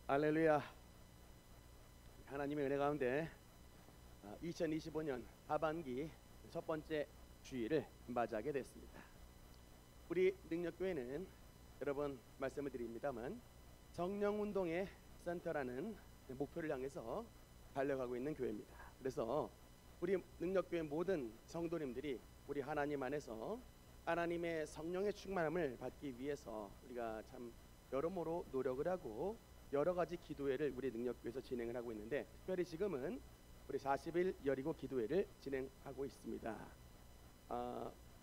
할렐루야. 하나님의 은혜 가운데 2025년 하반기 첫 번째 주일을 맞이하게 됐습니다. 우리 능력교회는 여러분 말씀을 드립니다만 성령운동의 센터라는 목표를 향해서 달려가고 있는 교회입니다. 그래서 우리 능력교회 모든 성도님들이 우리 하나님 안에서 하나님의 성령의 충만함을 받기 위해서 우리가 참 여러모로 노력을 하고 여러 가지 기도회를 우리 능력교회에서 진행을 하고 있는데, 특별히 지금은 우리 40일 여리고 기도회를 진행하고 있습니다.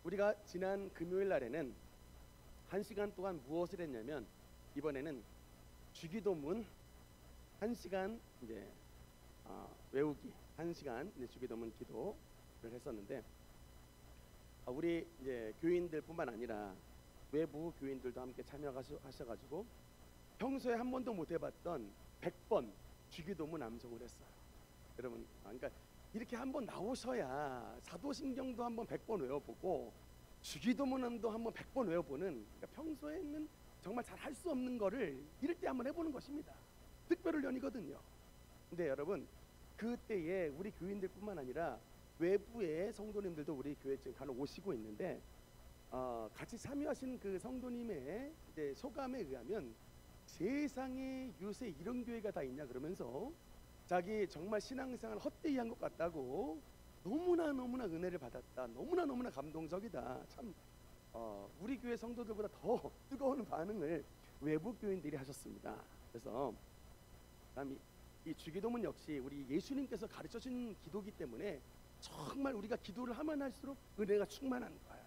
우리가 지난 금요일 날에는 1시간 동안 무엇을 했냐면, 이번에는 주기도문 1시간 이제 외우기 1시간 주기도문 기도를 했었는데, 우리 이제 교인들뿐만 아니라 외부 교인들도 함께 참여하셔가지고 평소에 한 번도 못 해봤던 100번 주기도문 암송을 했어요. 여러분, 그러니까 이렇게 한번 나오셔야 사도신경도 한번 100번 외워보고 주기도문도 한번 100번 외워보는, 그러니까 평소에는 정말 잘 할 수 없는 거를 이럴 때 한번 해보는 것입니다. 특별훈련이거든요. 근데 여러분, 그때에 우리 교인들뿐만 아니라 외부의 성도님들도 우리 교회에 지금 간혹 오시고 있는데, 같이 참여하신 그 성도님의 이제 소감에 의하면 세상에 요새 이런 교회가 다 있냐 그러면서 자기 정말 신앙생활 헛되이 한 것 같다고, 너무나 은혜를 받았다, 너무나 감동적이다, 참 우리 교회 성도들보다 더 뜨거운 반응을 외부 교인들이 하셨습니다. 그래서 이 주기도문 역시 우리 예수님께서 가르쳐준 기도기 때문에 정말 우리가 기도를 하면 할수록 은혜가 충만한 거예요.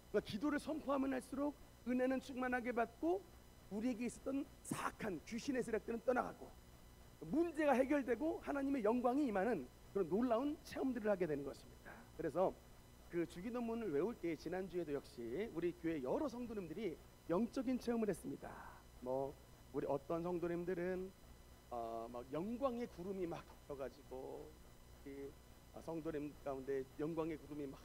그러니까 기도를 선포하면 할수록 은혜는 충만하게 받고 우리에게 있었던 사악한 귀신의 세력들은 떠나가고 문제가 해결되고 하나님의 영광이 임하는 그런 놀라운 체험들을 하게 되는 것입니다. 그래서 그 주기도문을 외울 때 지난주에도 역시 우리 교회 여러 성도님들이 영적인 체험을 했습니다. 뭐 우리 어떤 성도님들은 막 영광의 구름이 막 덮여가지고 성도님 가운데 영광의 구름이 막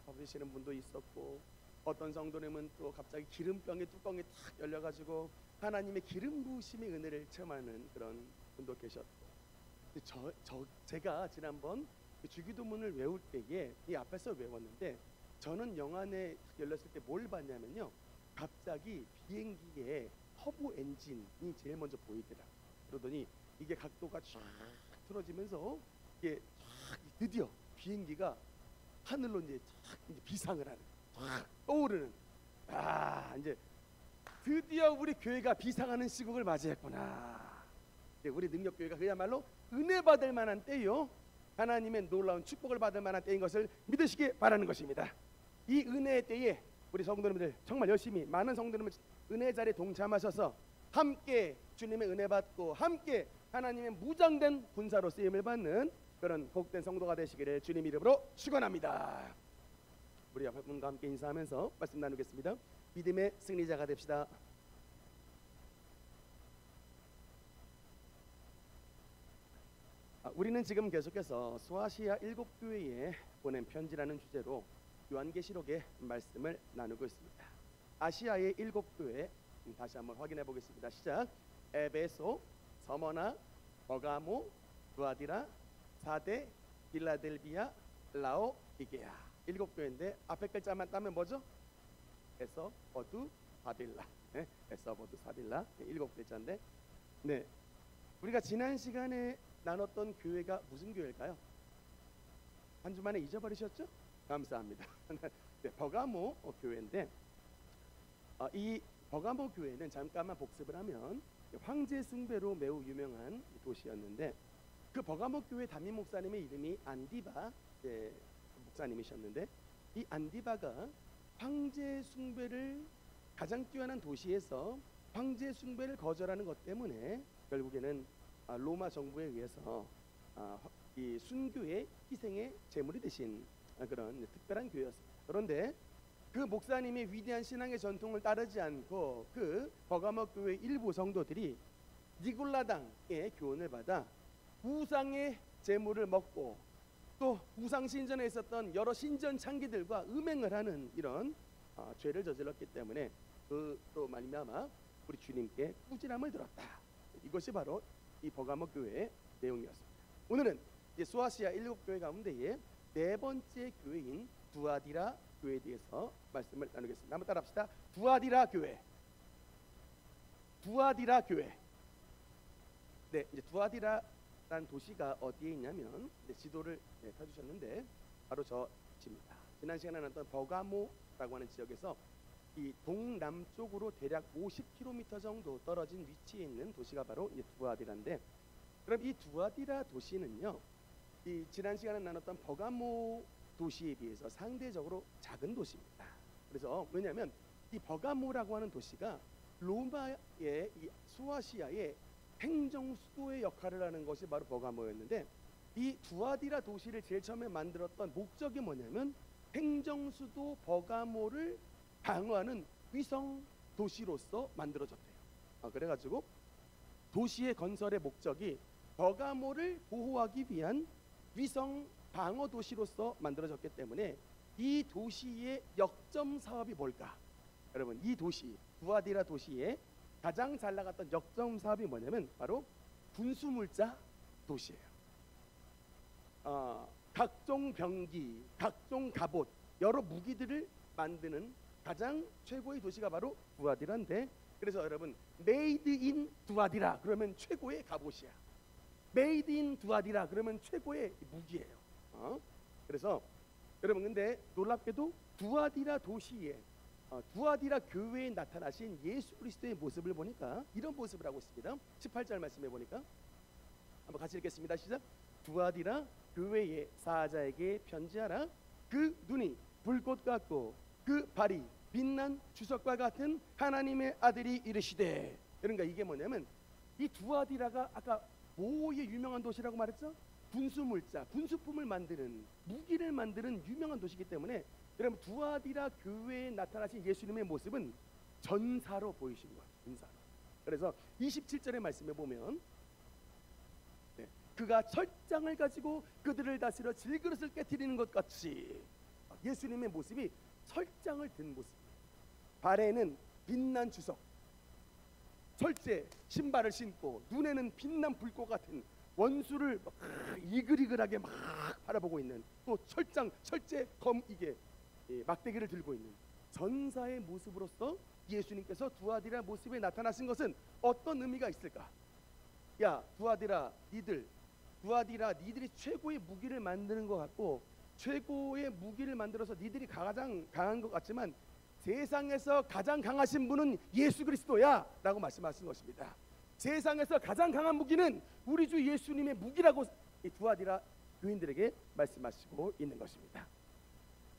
덮이시는 분도 있었고, 어떤 성도님은 또 갑자기 기름병의 뚜껑이 탁 열려가지고 하나님의 기름 부으심의 은혜를 체험하는 그런 분도 계셨고, 제가 지난번 주기도문을 외울 때에 이 앞에서 외웠는데, 저는 영안에 열렸을 때 뭘 봤냐면요, 갑자기 비행기의 터보 엔진이 제일 먼저 보이더라고요. 그러더니 이게 각도가 쫙 틀어지면서 이게 드디어 비행기가 하늘로 이제 비상을 하는, 떠오르는, 이제 드디어 우리 교회가 비상하는 시국을 맞이했구나. 우리 능력교회가 그야말로 은혜 받을 만한 때요, 하나님의 놀라운 축복을 받을 만한 때인 것을 믿으시기 바라는 것입니다. 이 은혜의 때에 우리 성도님들 정말 열심히, 많은 성도님들 은혜 자리에 동참하셔서 함께 주님의 은혜 받고 함께 하나님의 무장된 군사로 쓰임을 받는 그런 복된 성도가 되시기를 주님 이름으로 축원합니다. 우리 옆에 분과 함께 인사하면서 말씀 나누겠습니다. 믿음의 승리자가 됩시다. 우리는 지금 계속해서 소아시아 7교회에 보낸 편지라는 주제로 요한계시록의 말씀을 나누고 있습니다. 아시아의 7교회 다시 한번 확인해 보겠습니다. 시작. 에베소, 서머나, 버가모, 두아디라, 사데, 빌라델비아, 라오디게아. 7교회인데 앞에 글자만 따면 뭐죠? 에서, 버두, 사빌라. 에서, 버두, 사빌라. 7글자인데, 네, 우리가 지난 시간에 나눴던 교회가 무슨 교회일까요? 한 주 만에 잊어버리셨죠? 감사합니다. 네, 버가모 교회인데, 이 버가모 교회는 잠깐만 복습을 하면 황제 숭배로 매우 유명한 도시였는데, 그 버가모 교회 담임 목사님의 이름이 안디바 목사님이셨는데, 이 안디바가 황제 숭배를, 가장 뛰어난 도시에서 황제 숭배를 거절하는 것 때문에 결국에는 로마 정부에 의해서 이 순교의 희생의 제물이 되신 그런 특별한 교회였습니다. 그런데 그 목사님의 위대한 신앙의 전통을 따르지 않고 그 버가모 교회 일부 성도들이 니골라당의 교훈을 받아 우상의 제물을 먹고 또 우상 신전에 있었던 여러 신전 창기들과 음행을 하는 이런 죄를 저질렀기 때문에 또 말미암아 우리 주님께 꾸지람을 들었다. 이것이 바로 이 버가모 교회의 내용이었습니다. 오늘은 이제 소아시아 7교회 가운데에 네 번째 교회인 두아디라 교회에 대해서 말씀을 나누겠습니다. 한번 따라합시다. 두아디라 교회. 두아디라 교회. 네, 이제 두아디라라는 도시가 어디에 있냐면 지도를 펴주셨는데 바로 저 지입니다. 지난 시간에 나눴던 버가모라고 하는 지역에서 이 동남쪽으로 대략 50km 정도 떨어진 위치에 있는 도시가 바로 이 두아디라인데, 그럼 이 두아디라 도시는요, 이 지난 시간에 나눴던 버가모 도시에 비해서 상대적으로 작은 도시입니다. 그래서 왜냐하면 이 버가모라고 하는 도시가 로마의 이 소아시아의 행정 수도의 역할을 하는 것이 바로 버가모였는데, 이 두아디라 도시를 제일 처음에 만들었던 목적이 뭐냐면 행정 수도 버가모를 방어하는 위성 도시로서 만들어졌대요. 그래가지고 도시의 건설의 목적이 버가모를 보호하기 위한 위성 방어 도시로서 만들어졌기 때문에 이 도시의 역점 사업이 뭘까? 여러분, 이 도시 두아디라 도시의 가장 잘 나갔던 역점 사업이 뭐냐면 바로 군수물자 도시예요. 각종 병기, 각종 갑옷, 여러 무기들을 만드는 가장 최고의 도시가 바로 두아디라인데, 그래서 여러분 메이드 인 두아디라 그러면 최고의 갑옷이야. 메이드 인 두아디라 그러면 최고의 무기예요. 그래서 여러분, 근데 놀랍게도 두아디라 도시에 두아디라 교회에 나타나신 예수 그리스도의 모습을 보니까 이런 모습을 하고 있습니다. 18절 말씀해 보니까 한번 같이 읽겠습니다. 시작. 두아디라 교회의 사자에게 편지하라. 그 눈이 불꽃 같고 그 발이 빛난 주석과 같은 하나님의 아들이 이르시되. 그러니까 이게 뭐냐면 이 두아디라가 아까 뭐의 유명한 도시라고 말했죠? 군수물자, 군수품을 만드는, 무기를 만드는 유명한 도시이기 때문에 여러분 두아디라 교회에 나타나신 예수님의 모습은 전사로 보이신 거예요. 전사로. 그래서 27절의 말씀에 보면 그가 철장을 가지고 그들을 다스려 질그릇을 깨뜨리는 것 같이, 예수님의 모습이 철장을 든 모습, 발에는 빛난 주석, 철제 신발을 신고 눈에는 빛난 불꽃 같은 원수를 막 이글이글하게 막 바라보고 있는, 또 철장, 철제 검 이게 막대기를 들고 있는 전사의 모습으로서 예수님께서 두아디라 모습에 나타나신 것은 어떤 의미가 있을까? 야 두아디라, 니들이 최고의 무기를 만드는 것 같고 최고의 무기를 만들어서 니들이 가장 강한 것 같지만 세상에서 가장 강하신 분은 예수 그리스도야 라고 말씀하신 것입니다. 세상에서 가장 강한 무기는 우리 주 예수님의 무기라고 이 두아디라 교인들에게 말씀하시고 있는 것입니다.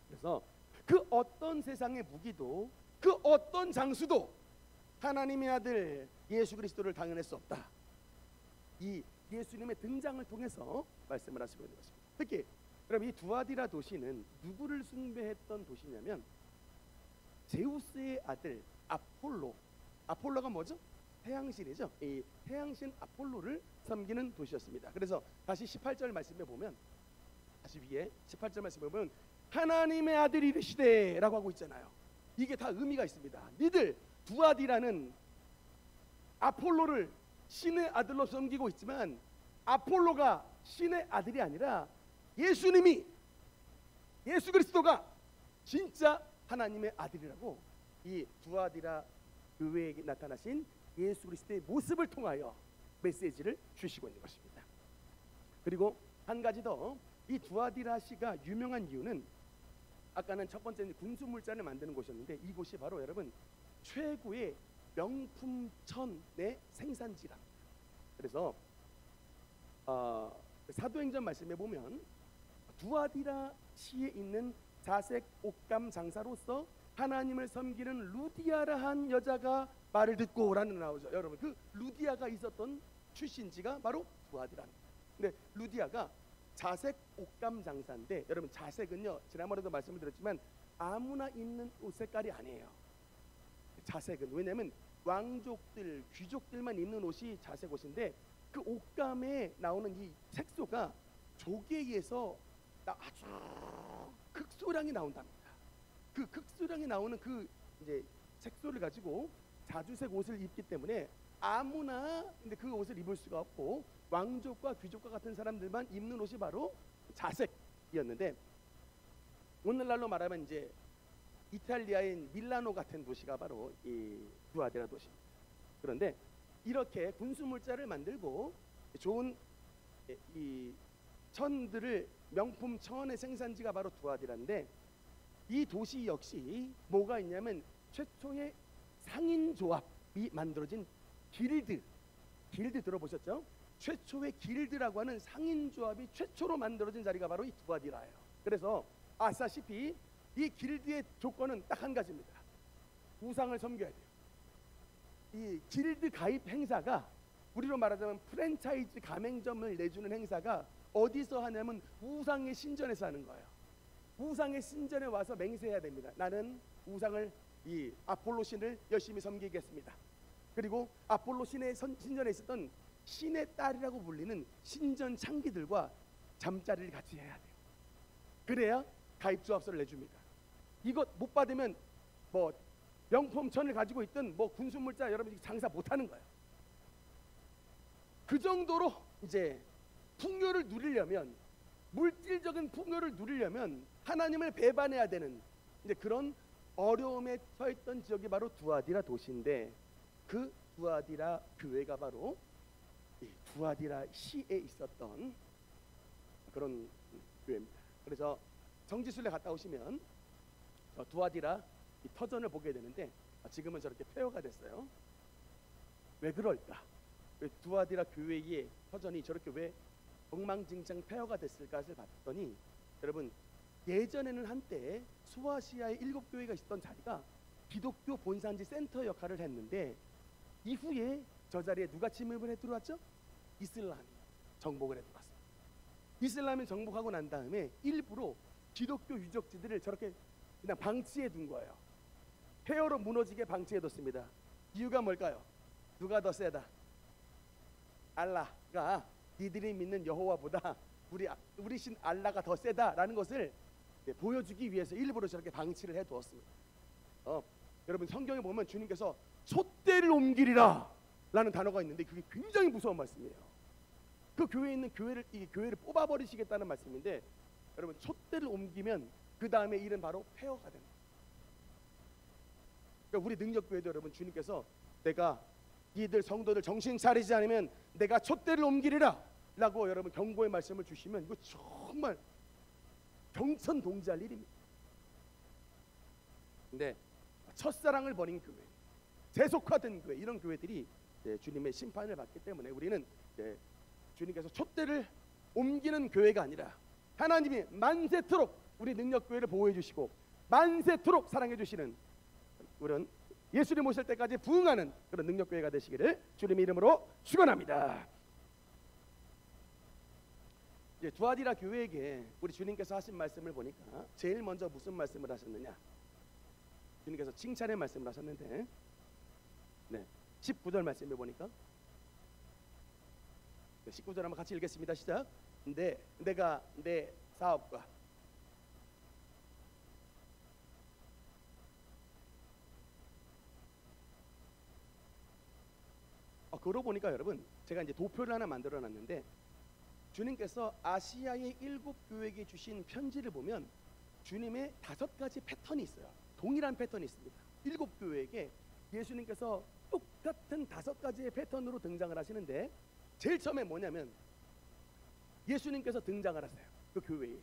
그래서 그 어떤 세상의 무기도, 그 어떤 장수도 하나님의 아들 예수 그리스도를 당해낼 수 없다. 이 예수님의 등장을 통해서 말씀을 하시고 있는 것입니다. 특히 여러분 이 두아디라 도시는 누구를 숭배했던 도시냐면 제우스의 아들 아폴로가 뭐죠? 태양신이죠. 이 태양신 아폴로를 섬기는 도시였습니다. 그래서 다시 18절 말씀에 보면, 다시 위에 18절 말씀에 보면 하나님의 아들이 이르시되 라고 하고 있잖아요. 이게 다 의미가 있습니다. 니들 두아디라는 아폴로를 신의 아들로 섬기고 있지만 아폴로가 신의 아들이 아니라 예수님이, 예수 그리스도가 진짜 하나님의 아들이라고 이 두아디라 교회에 나타나신 예수 그리스도의 모습을 통하여 메시지를 주시고 있는 것입니다. 그리고 한 가지 더, 이 두아디라시가 유명한 이유는 아까는 첫 번째는 군수물자를 만드는 곳이었는데 이곳이 바로 여러분 최고의 명품천의 생산지랍니다. 그래서 사도행전 말씀에 보면 두아디라 시에 있는 자색 옷감 장사로서 하나님을 섬기는 루디아라 한 여자가 말을 듣고라는 나오죠. 여러분 그 루디아가 있었던 출신지가 바로 두아디라입니다. 근데 루디아가 자색 옷감 장사인데, 여러분 자색은요 지난번에도 말씀을 드렸지만 아무나 입는 옷 색깔이 아니에요. 자색은 왜냐하면 왕족들, 귀족들만 입는 옷이 자색 옷인데 그 옷감에 나오는 이 색소가 조개에서 아주 극소량이 나온답니다. 그 극소량이 나오는 그 이제 색소를 가지고 자주색 옷을 입기 때문에 아무나 근데 그 옷을 입을 수가 없고 왕족과 귀족과 같은 사람들만 입는 옷이 바로 자색이었는데, 오늘날로 말하면 이제 이탈리아인 밀라노 같은 도시가 바로 이 두아디라 도시입니다. 그런데 이렇게 군수물자를 만들고 좋은 이 천들을 명품 천의 생산지가 바로 두아디라인데, 이 도시 역시 뭐가 있냐면 최초의 상인조합이 만들어진 길드 들어보셨죠? 최초의 길드라고 하는 상인조합이 최초로 만들어진 자리가 바로 이 두아디라예요. 그래서 아시다시피 이 길드의 조건은 딱 한 가지입니다. 우상을 섬겨야 돼요. 이 길드 가입 행사가, 우리로 말하자면 프랜차이즈 가맹점을 내주는 행사가 어디서 하냐면 우상의 신전에서 하는 거예요. 우상의 신전에 와서 맹세해야 됩니다. 나는 우상을, 이 아폴로 신을 열심히 섬기겠습니다. 그리고 아폴로 신의 신전에 있었던 신의 딸이라고 불리는 신전 창기들과 잠자리를 같이 해야 돼요. 그래야 가입조합서를 내줍니다. 이것 못 받으면 뭐 명품천을 가지고 있든 뭐 군수물자 여러분이 장사 못하는 거예요. 그 정도로 이제 풍요를 누리려면, 물질적인 풍요를 누리려면 하나님을 배반해야 되는 이제 그런 어려움에 처했던 지역이 바로 두아디라 도시인데, 그 두아디라 교회가 바로 이 두아디라 시에 있었던 그런 교회입니다. 그래서 정지순례 갔다 오시면 두아디라 이 터전을 보게 되는데, 지금은 저렇게 폐허가 됐어요. 왜 그럴까? 왜 두아디라 교회의 터전이 저렇게 왜 엉망진창 폐허가 됐을까를 봤더니, 여러분 예전에는 한때 소아시아의 7교회가 있었던 자리가 기독교 본산지 센터 역할을 했는데, 이후에 저 자리에 누가 침입을 해 들어왔죠? 이슬람이 정복을 해 들어왔어요. 이슬람이 정복하고 난 다음에 일부러 기독교 유적지들을 저렇게 그냥 방치해 둔 거예요. 폐허로 무너지게 방치해 뒀습니다. 이유가 뭘까요? 누가 더 세다? 알라가 니들이 믿는 여호와보다 우리 신 알라가 더 세다라는 것을 보여주기 위해서 일부러 저렇게 방치를 해 두었습니다. 여러분 성경에 보면 주님께서 촛대를 옮기리라 라는 단어가 있는데, 그게 굉장히 무서운 말씀이에요. 그 교회에 있는 이 교회를 뽑아버리시겠다는 말씀인데, 여러분 촛대를 옮기면 그 다음에 일은 바로 폐허가 됩니다. 그러니까 우리 능력교회도 여러분 주님께서 내가 이들 성도들 정신 차리지 않으면 내가 촛대를 옮기리라 라고 여러분 경고의 말씀을 주시면 이거 정말 경천동지할 일입니다. 근데 첫사랑을 버린 교회, 세속화된 교회, 이런 교회들이 주님의 심판을 받기 때문에 우리는 주님께서 촛대를 옮기는 교회가 아니라 하나님이 만세토록 우리 능력교회를 보호해 주시고 만세토록 사랑해 주시는, 우리는 예수님 오실 때까지 부응하는 그런 능력교회가 되시기를 주님의 이름으로 축원합니다. 이제 두아디라 교회에게 우리 주님께서 하신 말씀을 보니까 제일 먼저 무슨 말씀을 하셨느냐? 주님께서 칭찬의 말씀을 하셨는데, 19절 말씀을 보니까 19절 한번 같이 읽겠습니다. 시작. 내가 내 사업과 그러고 보니까 여러분 제가 이제 도표를 하나 만들어 놨는데, 주님께서 아시아의 7교회에게 주신 편지를 보면 주님의 5가지 패턴이 있어요. 동일한 패턴이 있습니다. 7교회에게 예수님께서 똑같은 5가지의 패턴으로 등장을 하시는데, 제일 처음에 뭐냐면 예수님께서 등장을 하세요. 그 교회에,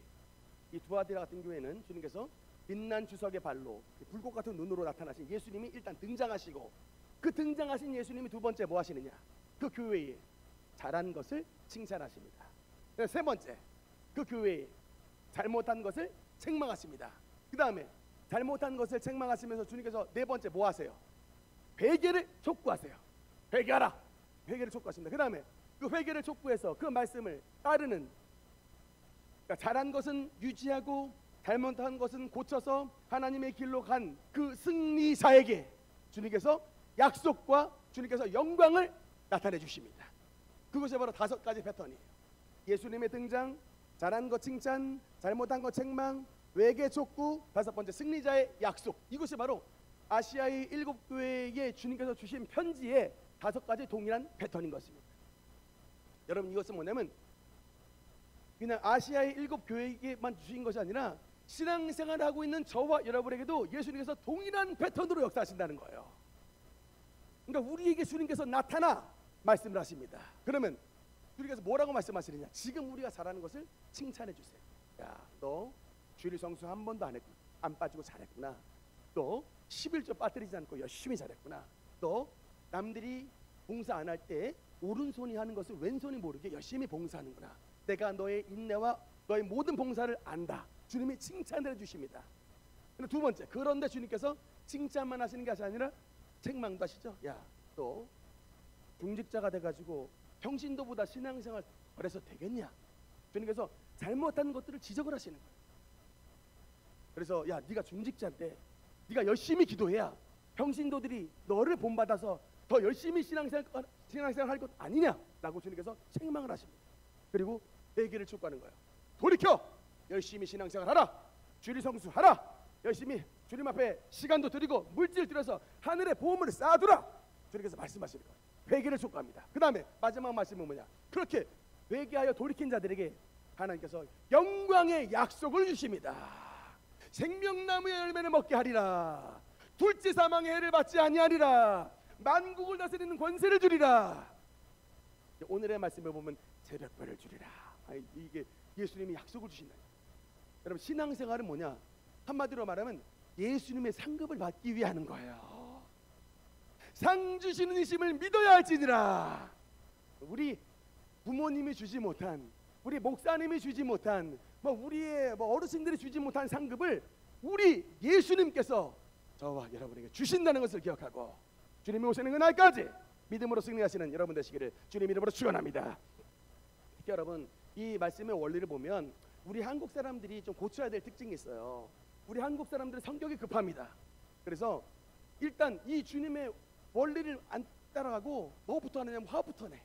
이 두아디라 같은 교회는 주님께서 빛난 주석의 발로 불꽃 같은 눈으로 나타나신 예수님이 일단 등장하시고, 그 등장하신 예수님이 두 번째 뭐 하시느냐? 그 교회에 잘한 것을 칭찬하십니다. 세 번째, 그 교회에 잘못한 것을 책망하십니다. 그 다음에 잘못한 것을 책망하시면서 주님께서 네 번째 뭐 하세요? 회개를 촉구하세요. 회개하라. 회개를 촉구하십니다. 그 다음에 그 회개를 촉구해서 그 말씀을 따르는, 그러니까 잘한 것은 유지하고 잘못한 것은 고쳐서 하나님의 길로 간 그 승리자에게 주님께서 약속과 주님께서 영광을 나타내 주십니다. 그것이 바로 5가지 패턴이에요. 예수님의 등장, 잘한 것 칭찬, 잘못한 것 책망, 회개 촉구, 5번째 승리자의 약속. 이것이 바로 아시아의 7교회에 주님께서 주신 편지의 5가지 동일한 패턴인 것입니다. 여러분, 이것은 뭐냐면 그냥 아시아의 7교회에게만 주신 것이 아니라 신앙생활을 하고 있는 저와 여러분에게도 예수님께서 동일한 패턴으로 역사하신다는 거예요. 그러니까 우리에게 주님께서 나타나 말씀을 하십니다. 그러면 주님께서 뭐라고 말씀하시느냐? 지금 우리가 잘하는 것을 칭찬해 주세요. 야, 너 주일 성수 한 번도 안 빠지고 잘했구나. 너 11조 빠뜨리지 않고 열심히 잘했구나. 너 남들이 봉사 안 할 때 오른손이 하는 것을 왼손이 모르게 열심히 봉사하는구나. 내가 너의 인내와 너의 모든 봉사를 안다. 주님이 칭찬을 해주십니다. 근데 두 번째, 그런데 주님께서 칭찬만 하시는 것이 아니라 책망도 하시죠. 야, 너 중직자가 돼가지고 평신도보다 신앙생활 그래서 되겠냐? 주님께서 잘못한 것들을 지적을 하시는 거예요. 그래서 야, 네가 중직자인데 네가 열심히 기도해야 평신도들이 너를 본받아서 더 열심히 신앙생활 할 것 아니냐라고 주님께서 책망을 하십니다. 그리고 회개를 촉구하는 거예요. 돌이켜 열심히 신앙생활하라. 주일 성수하라. 열심히 주님 앞에 시간도 드리고 물질 들여서 하늘의 보험을 쌓아두라. 주님께서 말씀하시는 거예요. 회개를 촉구합니다. 그 다음에 마지막 말씀은 뭐냐? 그렇게 회개하여 돌이킨 자들에게 하나님께서 영광의 약속을 주십니다. 생명나무의 열매를 먹게 하리라. 둘째 사망의 해를 받지 아니하리라. 만국을 다스리는 권세를 주리라. 오늘의 말씀을 보면 새벽별을 주리라. 이게 예수님이 약속을 주신다. 여러분, 신앙생활은 뭐냐? 한마디로 말하면 예수님의 상급을 받기 위해 하는 거예요. 상 주시는 이심을 믿어야 할지니라. 우리 부모님이 주지 못한, 우리 목사님이 주지 못한, 우리의 어르신들이 주지 못한 상급을 우리 예수님께서 저와 여러분에게 주신다는 것을 기억하고 주님이 오시는 그날까지 믿음으로 승리하시는 여러분 되시기를 주님 이름으로 축원합니다. 특히 여러분, 이 말씀의 원리를 보면 우리 한국 사람들이 좀 고쳐야 될 특징이 있어요. 우리 한국 사람들은 성격이 급합니다. 그래서 일단 이 주님의 원리를 안 따라가고 뭐부터 하느냐면 화부터 내.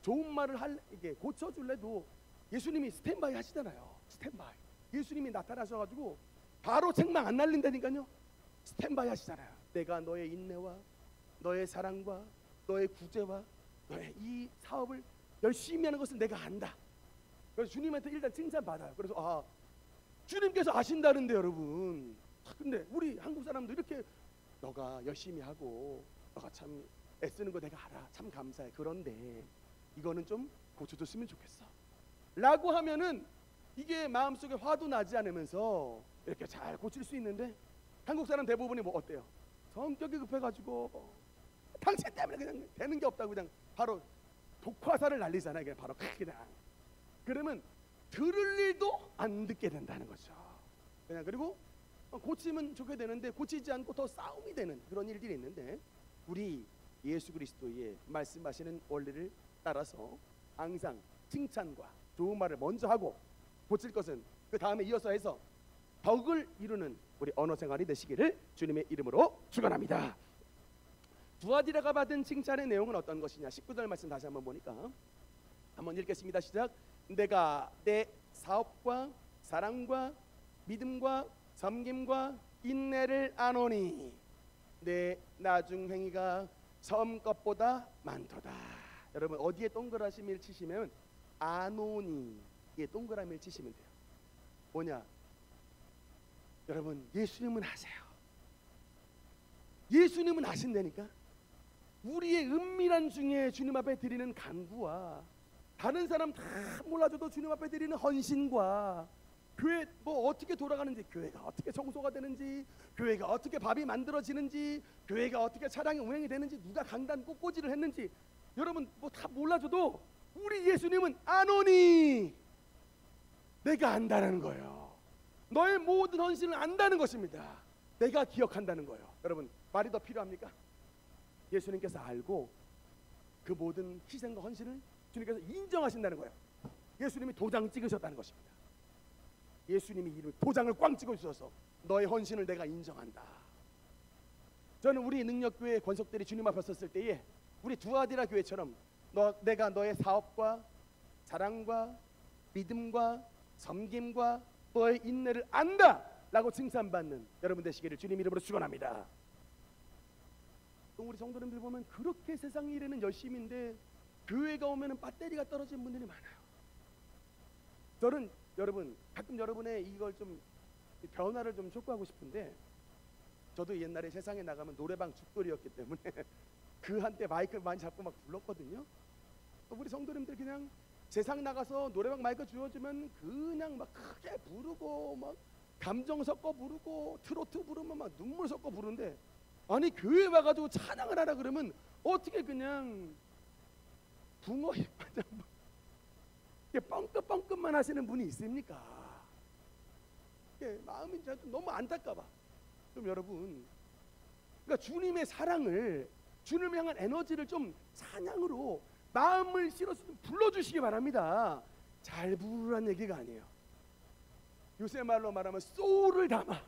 좋은 말을 이게 고쳐줄래도 예수님이 스탠바이 하시잖아요. 스탠바이. 예수님이 나타나셔가지고 바로 책망 안 날린다니까요. 스탠바이 하시잖아요. 내가 너의 인내와 너의 사랑과 너의 구제와 너의 이 사업을 열심히 하는 것을 내가 안다. 그래서 주님한테 일단 칭찬받아요. 그래서 주님께서 아신다는데 여러분. 근데 우리 한국 사람도 이렇게 너가 열심히 하고 너가 참 애쓰는 거 내가 알아. 참 감사해. 그런데 이거는 좀 고쳐줬으면 좋겠어 라고 하면은 이게 마음속에 화도 나지 않으면서 이렇게 잘 고칠 수 있는데 한국 사람 대부분이 뭐 어때요? 성격이 급해가지고 당신 때문에 그냥 되는 게 없다고 그냥 바로 독화살을 날리잖아요. 그냥 바로 그냥. 그러면 들을 일도 안 듣게 된다는 거죠. 그냥 그리고 고치면 좋게 되는데 고치지 않고 더 싸움이 되는 그런 일들이 있는데 우리 예수 그리스도의 말씀하시는 원리를 따라서 항상 칭찬과 좋은 말을 먼저 하고 고칠 것은 그 다음에 이어서 해서 덕을 이루는 우리 언어 생활이 되시기를 주님의 이름으로 축원합니다. 두아디라가 받은 칭찬의 내용은 어떤 것이냐? 19절 말씀 다시 한번 보니까 한번 읽겠습니다. 시작. 내가 내 사업과 사랑과 믿음과 섬김과 인내를 아노니 내 나중 행위가 처음 것보다 많도다. 여러분, 어디에 동그라미를 치시면 아노니에 동그라미를 치시면 돼요. 뭐냐? 여러분, 예수님은 아세요. 예수님은 아신다니까. 우리의 은밀한 중에 주님 앞에 드리는 간구와 다른 사람 다 몰라줘도 주님 앞에 드리는 헌신과 교회 어떻게 돌아가는지, 교회가 어떻게 청소가 되는지, 교회가 어떻게 밥이 만들어지는지, 교회가 어떻게 차량이 운행이 되는지, 누가 강단 꽃꽂이를 했는지 여러분 다 몰라줘도 우리 예수님은 아노니. 내가 안다는 거예요. 너의 모든 헌신을 안다는 것입니다. 내가 기억한다는 거예요. 여러분, 말이 더 필요합니까? 예수님께서 알고 그 모든 희생과 헌신을 주님께서 인정하신다는 거예요. 예수님이 도장 찍으셨다는 것입니다. 예수님이 이름 도장을 꽝 찍어 주셔서 너의 헌신을 내가 인정한다. 저는 우리 능력교회 권속들이 주님 앞에 섰을 때에 우리 두아디라 교회처럼 내가 너의 사업과 사랑과 믿음과 섬김과 너의 인내를 안다 라고 칭찬받는 여러분 되시기를 주님 이름으로 축원합니다. 보통 우리 성도님들 보면 그렇게 세상 일에는 열심인데 교회가 오면은 배터리가 떨어진 분들이 많아요. 저는 여러분 가끔 여러분의 이걸 좀 변화를 좀 촉구하고 싶은데, 저도 옛날에 세상에 나가면 노래방 죽돌이였기 때문에 그 한때 마이크를 많이 잡고 막 불렀거든요. 우리 성도님들 그냥 세상 나가서 노래방 마이크 주어지면 그냥 막 크게 부르고 막 감정 섞어 부르고 트로트 부르면 막 눈물 섞어 부르는데, 아니 교회 와가지고 찬양을 하라 그러면 어떻게 그냥 붕어 잎마냥 뻥끗뻥끗만 하시는 분이 있습니까? 마음이 너무 안타까워. 좀 여러분, 그러니까 주님의 사랑을, 주님을 향한 에너지를 좀 찬양으로 마음을 실어서 좀 불러주시기 바랍니다. 잘 부르란 얘기가 아니에요. 요새 말로 말하면 소울을 담아,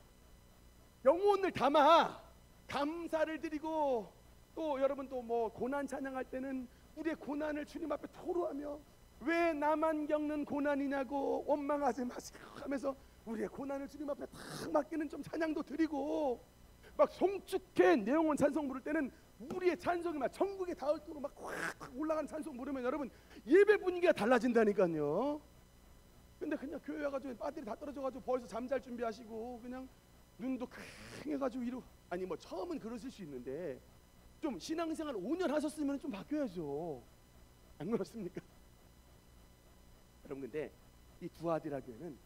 영혼을 담아 감사를 드리고, 또 여러분 또 뭐 고난 찬양할 때는 우리의 고난을 주님 앞에 토로하며 왜 나만 겪는 고난이냐고 원망하지 마시고 하면서 우리의 고난을 주님 앞에 탁 맡기는 좀 찬양도 드리고, 막 송축해 내용은 찬송 부를 때는 우리의 찬송이 막 천국에 닿을 정도로 막 확 올라가는 찬송 부르면 여러분 예배 분위기가 달라진다니까요. 근데 그냥 교회 와가지고 배터리 다 떨어져가지고 벌써 잠잘 준비하시고 그냥 눈도 킁해가지고 이러, 아니 뭐 처음은 그러실 수 있는데 좀 신앙생활 5년 하셨으면 좀 바뀌어야죠. 안 그렇습니까? 여러분, 근데 이 두아디라 교회는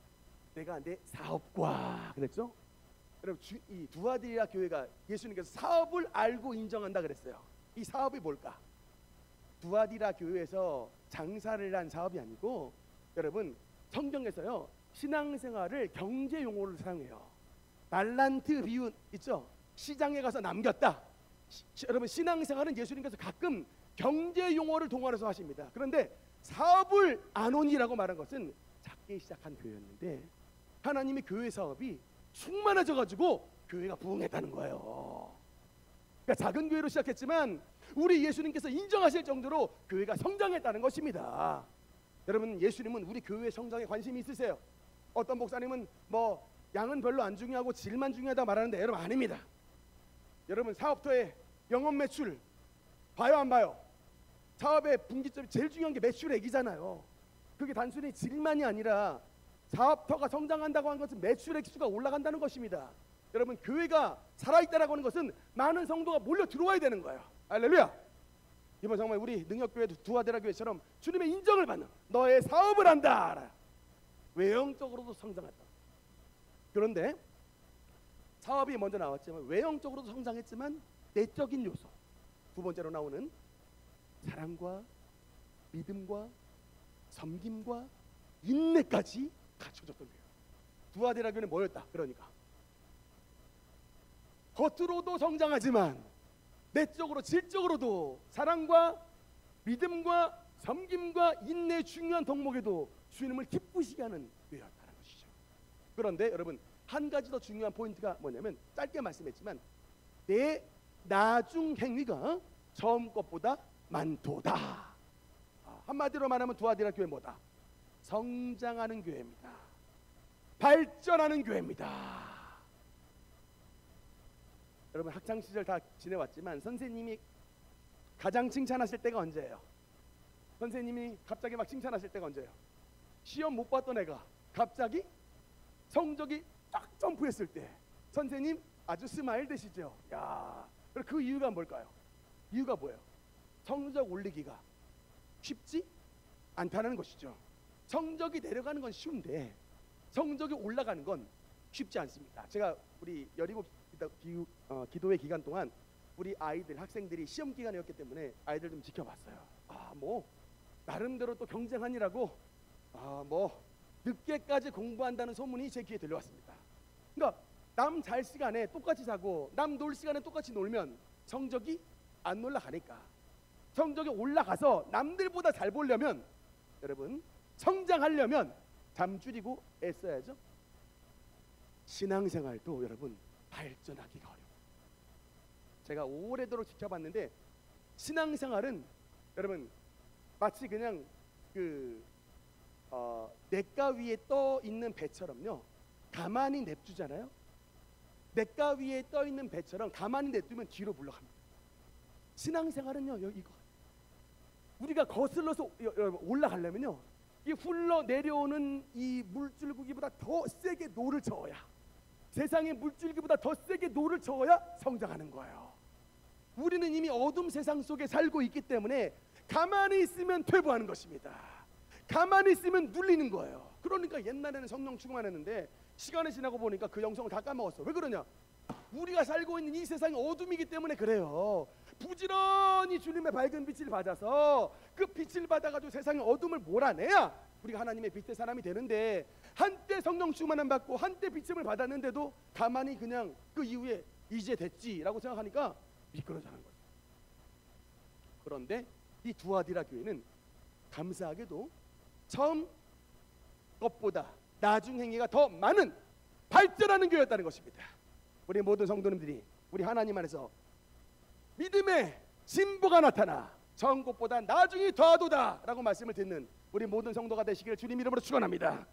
내가 내 사업과 그랬죠? 여러분, 이 두아디라 교회가 예수님께서 사업을 알고 인정한다 그랬어요. 이 사업이 뭘까? 두아디라 교회에서 장사를 한 사업이 아니고, 여러분 성경에서요 신앙생활을 경제 용어를 사용해요. 달란트 비운 있죠? 시장에 가서 남겼다. 여러분 신앙생활은 예수님께서 가끔 경제 용어를 동원해서 하십니다. 그런데 사업을 아노니라고 말한 것은 작게 시작한 교회였는데 하나님의 교회 사업이 충만해져 가지고 교회가 부흥했다는 거예요. 그러니까 작은 교회로 시작했지만 우리 예수님께서 인정하실 정도로 교회가 성장했다는 것입니다. 여러분, 예수님은 우리 교회 성장에 관심이 있으세요. 어떤 목사님은 뭐 양은 별로 안 중요하고 질만 중요하다 말하는데 여러분 아닙니다. 여러분 사업터의 영업 매출 봐요 안 봐요? 사업의 분기점이 제일 중요한 게 매출액이잖아요. 그게 단순히 질만이 아니라 사업터가 성장한다고 하는 것은 매출액 수가 올라간다는 것입니다. 여러분 교회가 살아있다라고 하는 것은 많은 성도가 몰려 들어와야 되는 거예요. 할렐루야. 이번 정말 우리 능력교회 두아데라 교회처럼 주님의 인정을 받는 너의 사업을 한다. 외형적으로도 성장했다. 그런데 사업이 먼저 나왔지만 외형적으로도 성장했지만 내적인 요소, 두 번째로 나오는 사랑과 믿음과 섬김과 인내까지 갖춰졌던 거예요. 두아데라 교회는 뭐였다? 그러니까 겉으로도 성장하지만 내적으로 질적으로도 사랑과 믿음과 섬김과 인내의 중요한 덕목에도 주님을 기쁘시게 하는 교회였다는 것이죠. 그런데 여러분 한 가지 더 중요한 포인트가 뭐냐면, 짧게 말씀했지만 내 나중 행위가 처음 것보다 많도다. 한마디로 말하면 두아디라 교회 뭐다? 성장하는 교회입니다. 발전하는 교회입니다. 여러분 학창 시절 다 지내왔지만 선생님이 가장 칭찬하실 때가 언제예요? 선생님이 갑자기 막 칭찬하실 때가 언제예요? 시험 못 봤던 애가 갑자기 성적이 쫙 점프했을 때 선생님 아주 스마일 되시죠? 야, 그 이유가 뭘까요? 이유가 뭐예요? 성적 올리기가 쉽지 않다는 것이죠. 성적이 내려가는 건 쉬운데 성적이 올라가는 건 쉽지 않습니다. 제가 우리 17 기도회 기간 동안 우리 아이들 학생들이 시험 기간이었기 때문에 아이들 좀 지켜봤어요. 뭐 나름대로 또 경쟁하느라고 뭐 늦게까지 공부한다는 소문이 제 귀에 들려왔습니다. 그러니까 남 잘 시간에 똑같이 자고 남 놀 시간에 똑같이 놀면 성적이 안 올라가니까, 성적이 올라가서 남들보다 잘 보려면 여러분 성장하려면 잠 줄이고 애써야죠. 신앙생활도 여러분 발전하기가 어려워요. 제가 오래도록 지켜봤는데 신앙생활은 여러분 마치 그냥 냇가 위에 떠 있는 배처럼요, 가만히 냅두잖아요. 냇가 위에 떠 있는 배처럼 가만히 냅두면 뒤로 물러갑니다. 신앙생활은요, 이거 우리가 거슬러서 올라가려면요, 이 흘러 내려오는 이 물줄기보다 더 세게 노를 저어야, 세상의 물줄기보다 더 세게 노를 저어야 성장하는 거예요. 우리는 이미 어둠 세상 속에 살고 있기 때문에 가만히 있으면 퇴보하는 것입니다. 가만히 있으면 눌리는 거예요. 그러니까 옛날에는 성령 충만했는데 시간이 지나고 보니까 그 영성을 다 까먹었어. 왜 그러냐? 우리가 살고 있는 이 세상이 어둠이기 때문에 그래요. 부지런히 주님의 밝은 빛을 받아서 그 빛을 받아가지고 세상의 어둠을 몰아내야 우리가 하나님의 빛의 사람이 되는데, 한때 성령 충만함 받고 한때 빛을 받았는데도 가만히 그냥 그 이후에 이제 됐지라고 생각하니까 미끄러져가는 거죠. 그런데 이 두아디라 교회는 감사하게도 처음 것보다 나중 행위가 더 많은 발전하는 교회였다는 것입니다. 우리 모든 성도님들이 우리 하나님 안에서 믿음의 진보가 나타나 처음 것보다 나중이 더하도다 라고 말씀을 듣는 우리 모든 성도가 되시기를 주님 이름으로 축원합니다.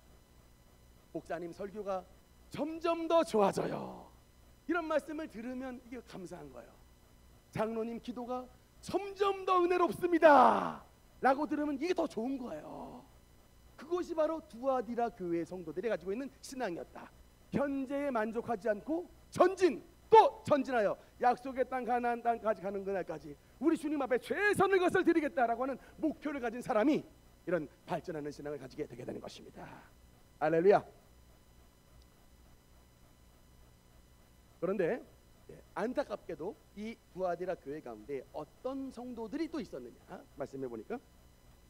목사님 설교가 점점 더 좋아져요. 이런 말씀을 들으면 이게 감사한 거예요. 장로님 기도가 점점 더 은혜롭습니다 라고 들으면 이게 더 좋은 거예요. 그것이 바로 두아디라 교회 성도들이 가지고 있는 신앙이었다. 현재에 만족하지 않고 전진, 또 전진하여 약속의 땅 가나안 땅까지 가는 그날까지 우리 주님 앞에 최선을 것을 드리겠다라고 하는 목표를 가진 사람이 이런 발전하는 신앙을 가지게 되게 되는 것입니다. 할렐루야. 그런데 안타깝게도 이 두아디라 교회 가운데 어떤 성도들이 또 있었느냐 말씀해 보니까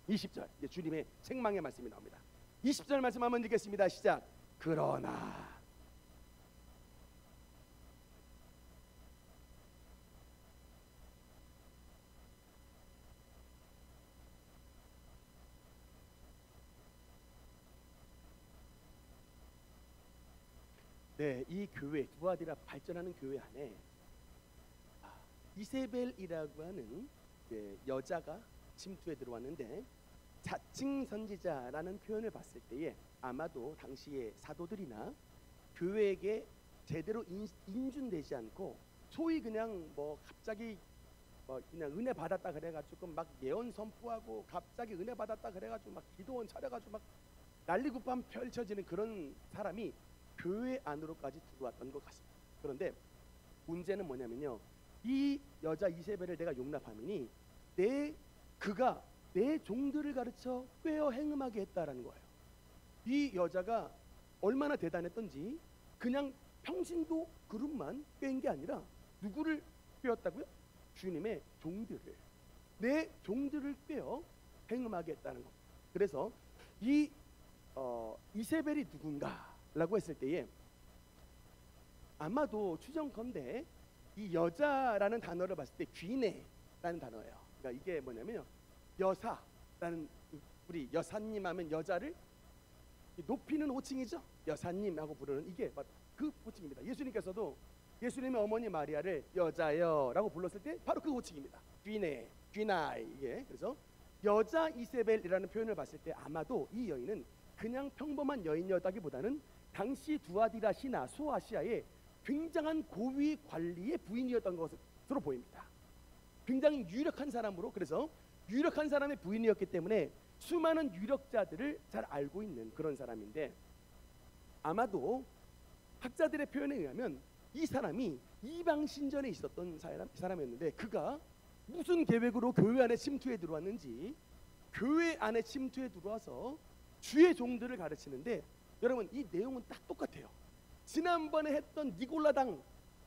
20절 주님의 책망의 말씀이 나옵니다. 20절 말씀 한번 읽겠습니다. 시작. 그러나 이 교회 두아디라 발전하는 교회 안에 이세벨이라고 하는 여자가 침투에 들어왔는데, 자칭 선지자라는 표현을 봤을 때에 아마도 당시의 사도들이나 교회에게 제대로 인준되지 않고 소위 그냥 뭐 갑자기 그냥 은혜 받았다 그래가지고 막 예언 선포하고 갑자기 은혜 받았다 그래가지고 막 기도원 차려가지고 막 난리굿밤 펼쳐지는 그런 사람이 교회 안으로까지 들어왔던 것 같습니다. 그런데 문제는 뭐냐면요, 이 여자 이세벨을 내가 용납하느니 그가 내 종들을 가르쳐 꿰어 행음하게 했다라는 거예요. 이 여자가 얼마나 대단했던지 그냥 평신도 그룹만 꿰인 게 아니라 누구를 꿰었다고요? 주님의 종들을, 내 종들을 꿰어 행음하게 했다는 겁니다. 그래서 이 이세벨이 누군가라고 했을 때에 아마도 추정컨대 이 여자라는 단어를 봤을 때 귀네라는 단어예요. 그러니까 이게 뭐냐면요, 여사라는, 우리 여사님 하면 여자를 높이는 호칭이죠. 여사님하고 부르는 이게 그 호칭입니다. 예수님께서도 예수님의 어머니 마리아를 여자여라고 불렀을 때 바로 그 호칭입니다. 귀네, 귀나이. 이게 그래서 여자 이세벨이라는 표현을 봤을 때 아마도 이 여인은 그냥 평범한 여인이었다기보다는 당시 두아디라 신하 소아시아의 굉장한 고위 관리의 부인이었던 것으로 보입니다. 굉장히 유력한 사람으로, 그래서 유력한 사람의 부인이었기 때문에 수많은 유력자들을 잘 알고 있는 그런 사람인데, 아마도 학자들의 표현에 의하면 이 사람이 이방 신전에 있었던 사람이었는데, 그가 무슨 계획으로 교회 안에 침투해 들어왔는지, 교회 안에 침투해 들어와서 주의 종들을 가르치는데, 여러분 이 내용은 딱 똑같아요. 지난번에 했던 니골라당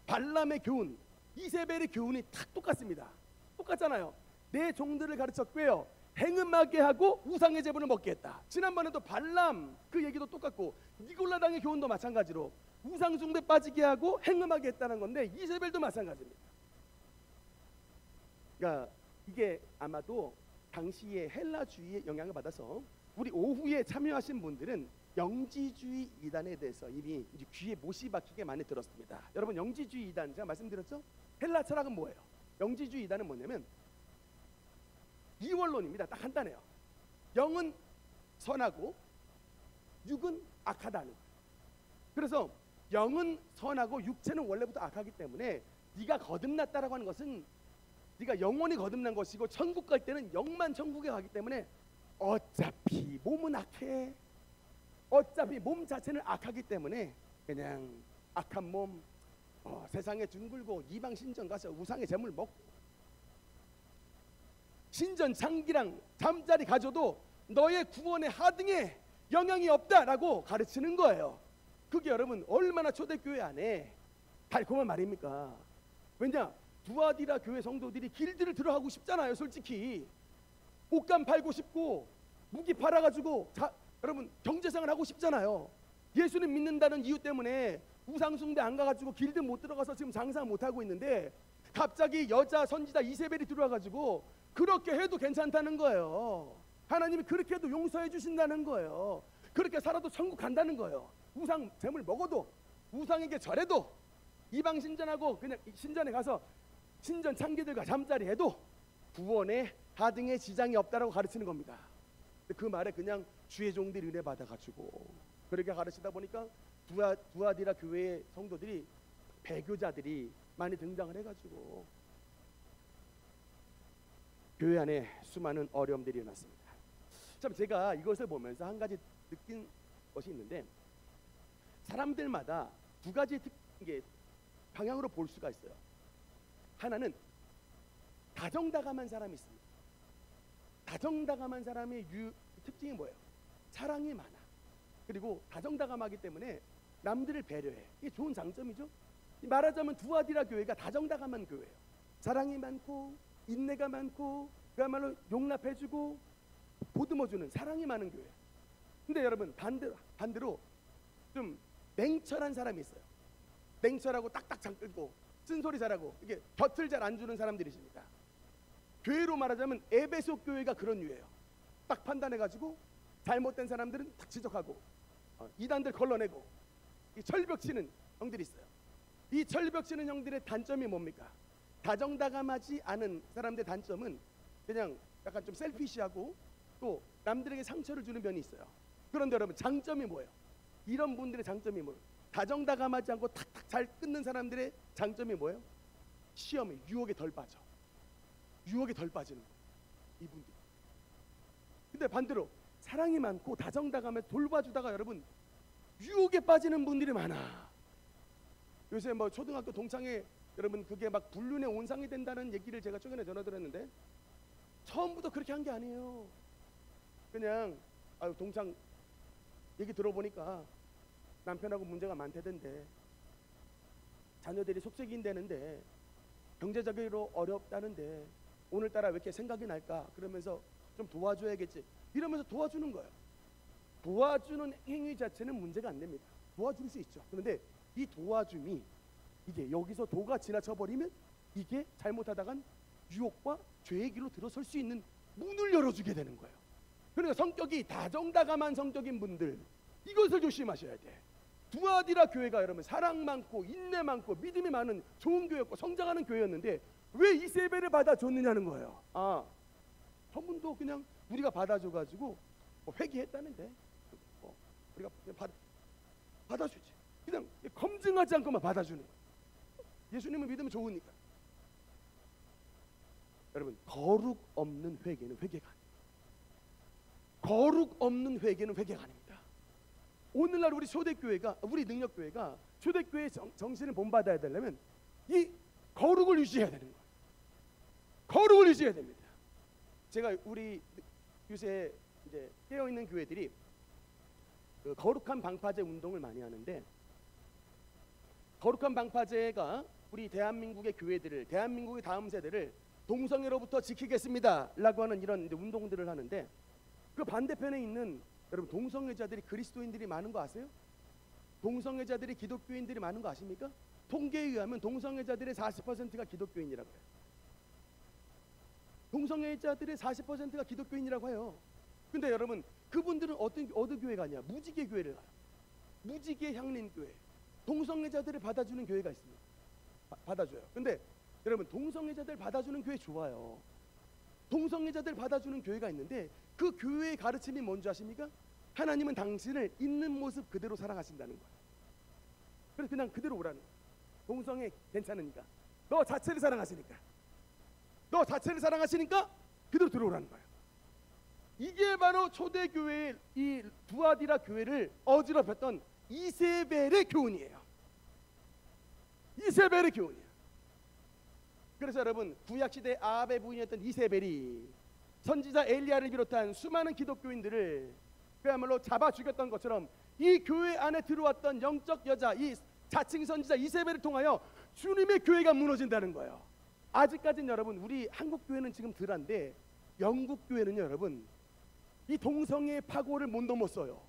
발람의 교훈, 이세벨의 교훈이 딱 똑같습니다. 똑같잖아요. 내 종들을 가르쳐 꿰어 행음하게 하고 우상의 제물을 먹게 했다. 지난번에도 발람 그 얘기도 똑같고 니골라당의 교훈도 마찬가지로 우상 숭배 빠지게 하고 행음하게 했다는 건데, 이세벨도 마찬가지입니다. 그러니까 이게 아마도 당시의 헬라주의의 영향을 받아서 우리 오후에 참여하신 분들은 영지주의 이단에 대해서 이미 이제 귀에 못이 박히게 많이 들었습니다. 여러분 영지주의 이단 제가 말씀드렸죠? 헬라 철학은 뭐예요? 영지주의 이단은 뭐냐면 이원론입니다. 딱 간단해요. 영은 선하고 육은 악하다는 거예요. 그래서 영은 선하고 육체는 원래부터 악하기 때문에 네가 거듭났다라고 하는 것은 네가 영원히 거듭난 것이고 천국 갈 때는 영만 천국에 가기 때문에 어차피 몸은 악해. 어차피 몸 자체는 악하기 때문에 그냥 악한 몸 세상에 둥글고 이방 신전 가서 우상의 재물 먹고 신전 장기랑 잠자리 가져도 너의 구원의 하등에 영향이 없다라고 가르치는 거예요. 그게 여러분 얼마나 초대교회 안에 달콤한 말입니까? 왜냐? 두아디라 교회 성도들이 길드를 들어가고 싶잖아요. 솔직히 옷감 팔고 싶고 무기 팔아가지고 여러분 경제생활 하고 싶잖아요. 예수님 믿는다는 이유 때문에 우상숭배 안 가가지고 길드 못 들어가서 지금 장사 못 하고 있는데 갑자기 여자 선지자 이세벨이 들어와가지고 그렇게 해도 괜찮다는 거예요. 하나님이 그렇게 해도 용서해 주신다는 거예요. 그렇게 살아도 천국 간다는 거예요. 우상 재물 먹어도 우상에게 절해도 이방 신전하고 그냥 신전에 가서 신전 창기들과 잠자리 해도 구원에 하등의 지장이 없다라고 가르치는 겁니다. 그 말에 그냥 주의 종들이 은혜 받아가지고 그렇게 가르치다 보니까 두아디라 교회의 성도들이 배교자들이 많이 등장을 해가지고 교회 안에 수많은 어려움들이 일어났습니다. 참 제가 이것을 보면서 한 가지 느낀 것이 있는데 사람들마다 두 가지 방향으로 볼 수가 있어요. 하나는 다정다감한 사람이 있습니다. 다정다감한 사람의 특징이 뭐예요? 사랑이 많아. 그리고 다정다감하기 때문에 남들을 배려해. 이게 좋은 장점이죠. 말하자면 두아디라 교회가 다정다감한 교회예요. 사랑이 많고 인내가 많고 그야말로 용납해주고 보듬어주는 사랑이 많은 교회. 근데 여러분 반대로 좀 냉철한 사람이 있어요. 냉철하고 딱딱 장 끌고 쓴소리 잘하고 이게 곁을 잘 안 주는 사람들이십니다. 교회로 말하자면 에베소 교회가 그런 류예요. 딱 판단해가지고 잘못된 사람들은 딱 지적하고 이단들 걸러내고 이 철벽 치는 형들이 있어요. 이 철벽 치는 형들의 단점이 뭡니까? 다정다감하지 않은 사람들의 단점은 그냥 약간 좀 셀피시하고 또 남들에게 상처를 주는 면이 있어요. 그런데 여러분 장점이 뭐예요? 이런 분들의 장점이 뭐예요? 다정다감하지 않고 탁탁 잘 끊는 사람들의 장점이 뭐예요? 시험에 유혹에 덜 빠져. 유혹에 덜 빠지는 거예요, 이분들. 근데 반대로 사랑이 많고 다정다감해서 돌봐주다가 여러분 유혹에 빠지는 분들이 많아. 요새 뭐 초등학교 동창회 여러분 그게 막 불륜의 온상이 된다는 얘기를 제가 최근에 전화 들었는데 처음부터 그렇게 한 게 아니에요. 그냥 동창 얘기 들어보니까 남편하고 문제가 많대던데 자녀들이 속색인되는데 경제적으로 어렵다는데 오늘따라 왜 이렇게 생각이 날까 그러면서 좀 도와줘야겠지 이러면서 도와주는 거예요. 도와주는 행위 자체는 문제가 안 됩니다. 도와줄 수 있죠. 그런데 이 도와줌이 이게 여기서 도가 지나쳐 버리면 이게 잘못하다간 유혹과 죄의 길로 들어설 수 있는 문을 열어주게 되는 거예요. 그러니까 성격이 다정다감한 성격인 분들 이것을 조심하셔야 돼. 두아디라 교회가 여러분 사랑 많고 인내 많고 믿음이 많은 좋은 교회였고 성장하는 교회였는데 왜 이세벨을 받아줬느냐는 거예요. 저분도 그냥 우리가 받아줘가지고 회개했다는데 우리가 받아주지. 그냥 검증하지 않고만 받아주는 거예요. 예수님을 믿으면 좋으니까. 여러분 거룩 없는 회개는 회개가 아닙니다. 거룩 없는 회개는 회개가 아닙니다. 오늘날 우리 초대교회가 우리 능력교회가 초대교회의 정신을 본받아야 되려면 이 거룩을 유지해야 되는 거예요. 거룩을 유지해야 됩니다. 제가 우리 요새 이제 깨어있는 교회들이 그 거룩한 방파제 운동을 많이 하는데 거룩한 방파제가 우리 대한민국의 교회들을 대한민국의 다음 세대를 동성애로부터 지키겠습니다 라고 하는 이런 운동들을 하는데 그 반대편에 있는 여러분 동성애자들이 그리스도인들이 많은 거 아세요? 동성애자들이 기독교인들이 많은 거 아십니까? 통계에 의하면 동성애자들의 40%가 기독교인이라고 해요. 동성애자들의 40%가 기독교인이라고 해요. 근데 여러분 그분들은 어느 교회 가냐? 무지개 교회를 가요. 무지개 향림교회. 동성애자들을 받아주는 교회가 있습니다. 받아줘요. 근데 여러분 동성애자들 받아주는 교회 좋아요. 동성애자들 받아주는 교회가 있는데 그 교회의 가르침이 뭔지 아십니까? 하나님은 당신을 있는 모습 그대로 사랑하신다는 거예요. 그래서 그냥 그대로 오라는 거예요. 동성애 괜찮으니까 너 자체를 사랑하시니까 너 자체를 사랑하시니까 그대로 들어오라는 거예요. 이게 바로 초대교회의 이 두아디라 교회를 어지럽혔던 이세벨의 교훈이에요. 이세벨의 교훈이에요. 그래서 여러분, 구약시대 아합의 부인이었던 이세벨이 선지자 엘리야를 비롯한 수많은 기독교인들을 그야말로 잡아 죽였던 것처럼 이 교회 안에 들어왔던 영적 여자, 이 자칭 선지자 이세벨을 통하여 주님의 교회가 무너진다는 거예요. 아직까지는 여러분, 우리 한국 교회는 지금 덜한데 영국 교회는 여러분, 이 동성애의 파고를 못 넘었어요.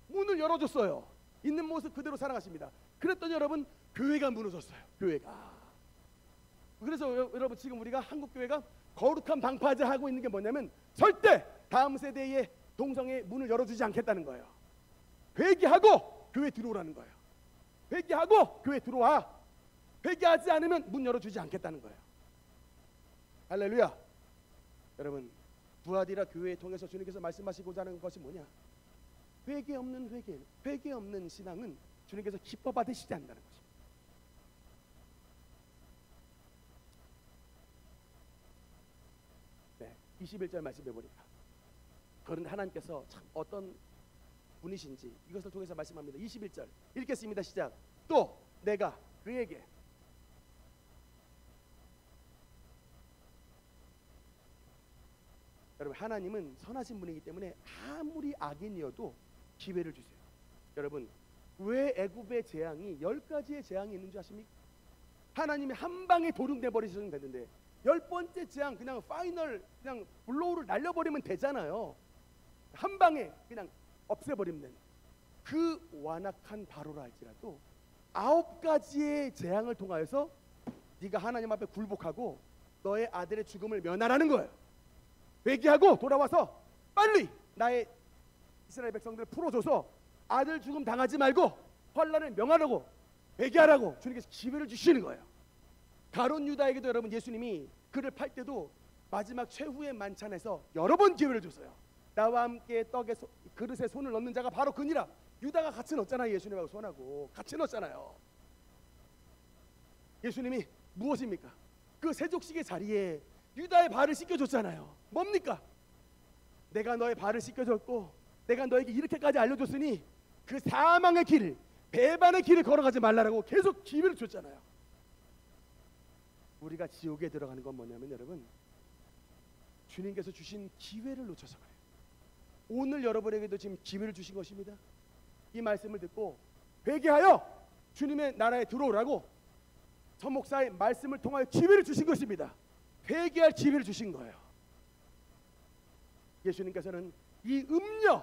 문을 열어줬어요. 있는 모습 그대로 살아가십니다. 그랬더니 여러분, 교회가 무너졌어요. 교회가. 그래서 여러분, 지금 우리가 한국 교회가 거룩한 방파제 하고 있는 게 뭐냐면 절대 다음 세대의 동성애 문을 열어주지 않겠다는 거예요. 회개하고 교회 들어오라는 거예요. 회개하고 교회 들어와. 회개하지 않으면 문 열어주지 않겠다는 거예요. 할렐루야. 여러분, 부하디라 교회에 통해서 주님께서 말씀하시고자 하는 것이 뭐냐? 회개 없는 신앙은 주님께서 기뻐 받으시지 않는다는 것입니다. 네, 21절 말씀해 보니까 그런데 하나님께서 참 어떤 분이신지 이것을 통해서 말씀합니다. 21절 읽겠습니다. 시작. 또 내가 그에게 여러분, 하나님은 선하신 분이기 때문에 아무리 악인이어도 기회를 주세요. 여러분, 왜 애굽의 재앙이 10가지의 재앙이 있는 줄 아십니까? 하나님이 한 방에 도륙내 버리시면 되는데 10번째 재앙 그냥 파이널 그냥 블로우를 날려버리면 되잖아요. 한 방에 그냥 없애버리면 되는 그 완악한 바로라 할지라도 9가지의 재앙을 통하여서 네가 하나님 앞에 굴복하고 너의 아들의 죽음을 면하라는 거예요. 회개하고 돌아와서 빨리 나의 이스라엘 백성들을 풀어줘서 아들 죽음 당하지 말고 환난을 명하라고 회개하라고 주님께서 기회를 주시는 거예요. 가룟 유다에게도 여러분, 예수님이 그를 팔 때도 마지막 최후의 만찬에서 여러 번 기회를 줬어요. 나와 함께 떡에 그릇에 손을 넣는 자가 바로 그니라. 유다가 같이 넣었잖아요. 예수님하고 손하고 같이 넣었잖아요. 예수님이 무엇입니까? 그 세족식의 자리에 유다의 발을 씻겨줬잖아요. 뭡니까? 내가 너의 발을 씻겨줬고 내가 너에게 이렇게까지 알려줬으니 그 사망의 길을, 배반의 길을 걸어가지 말라라고 계속 기회를 줬잖아요. 우리가 지옥에 들어가는 건 뭐냐면 여러분, 주님께서 주신 기회를 놓쳐서 그래요. 오늘 여러분에게도 지금 기회를 주신 것입니다. 이 말씀을 듣고 회개하여 주님의 나라에 들어오라고 전 목사의 말씀을 통하여 기회를 주신 것입니다. 회개할 기회를 주신 거예요. 예수님께서는 이 음녀,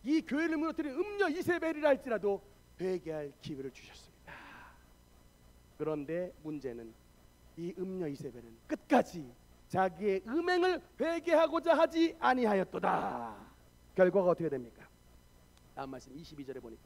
이 교회를 무너뜨린 음녀 이세벨이라 할지라도 회개할 기회를 주셨습니다. 그런데 문제는 이 음녀 이세벨은 끝까지 자기의 음행을 회개하고자 하지 아니하였도다. 결과가 어떻게 됩니까? 다음 말씀 22절에 보니까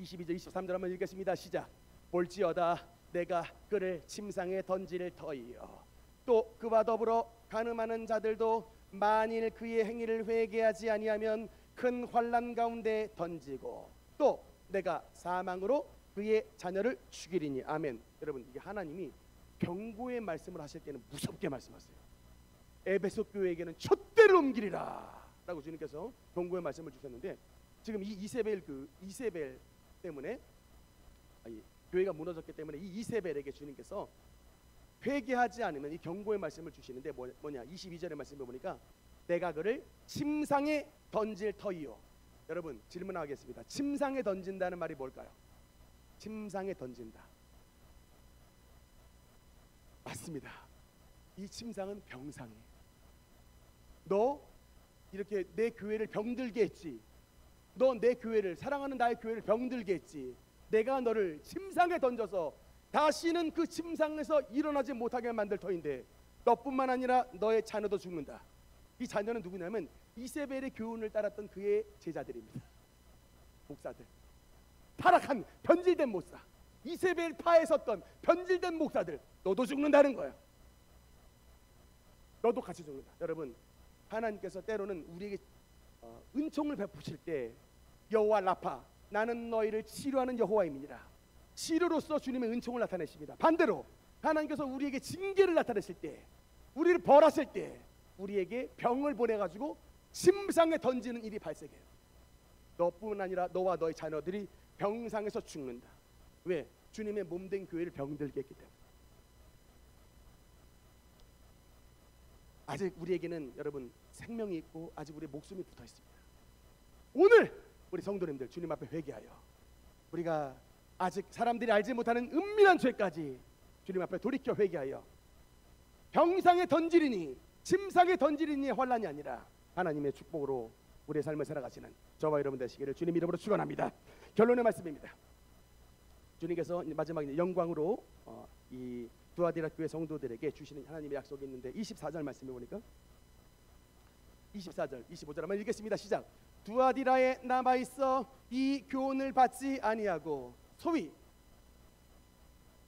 22절 23절 한번 읽겠습니다. 시작. 볼지어다 내가 그를 침상에 던질 터이요 또 그와 더불어 간음하는 자들도 만일 그의 행위를 회개하지 아니하면 큰 환난 가운데 던지고 또 내가 사망으로 그의 자녀를 죽이리니. 아멘. 여러분, 이게 하나님이 경고의 말씀을 하실 때는 무섭게 말씀하세요. 에베소 교회에게는 촛대를 옮기리라 라고 주님께서 경고의 말씀을 주셨는데, 지금 이 이세벨 때문에 교회가 무너졌기 때문에 이 이세벨에게 주님께서 회개하지 않으면 이 경고의 말씀을 주시는데 뭐냐? 22절의 말씀을 보니까 내가 그를 침상에 던질 터이요. 여러분, 질문하겠습니다. 침상에 던진다는 말이 뭘까요? 침상에 던진다. 맞습니다. 이 침상은 병상이에요. 너 이렇게 내 교회를 병들게 했지. 너 내 교회를, 사랑하는 나의 교회를 병들게 했지. 내가 너를 침상에 던져서 다시는 그 침상에서 일어나지 못하게 만들 터인데 너뿐만 아니라 너의 자녀도 죽는다. 이 자녀는 누구냐면 이세벨의 교훈을 따랐던 그의 제자들입니다. 목사들, 타락한 변질된 목사, 이세벨 파에 섰던 변질된 목사들, 너도 죽는다는 거예요. 너도 같이 죽는다. 여러분, 하나님께서 때로는 우리에게 은총을 베푸실 때 여호와 라파, 나는 너희를 치료하는 여호와임이니라, 치료로서 주님의 은총을 나타내십니다. 반대로 하나님께서 우리에게 징계를 나타내실 때, 우리를 벌하실 때 우리에게 병을 보내가지고 침상에 던지는 일이 발생해요. 너뿐 아니라 너와 너의 자녀들이 병상에서 죽는다. 왜? 주님의 몸된 교회를 병들게 했기 때문에. 아직 우리에게는 여러분 생명이 있고 아직 우리의 목숨이 붙어 있습니다. 오늘 우리 성도님들 주님 앞에 회개하여 우리가 아직 사람들이 알지 못하는 은밀한 죄까지 주님 앞에 돌이켜 회개하여 병상에 던지리니 침상에 던지리니 환난이 아니라 하나님의 축복으로 우리의 삶을 살아가시는 저와 여러분 되시기를 주님 이름으로 축원합니다. 결론의 말씀입니다. 주님께서 마지막 영광으로 이 두아디라 교회 성도들에게 주시는 하나님의 약속이 있는데 24절 말씀해 보니까 24절 25절 한번 읽겠습니다. 시작. 두아디라에 남아있어 이 교훈을 받지 아니하고 소위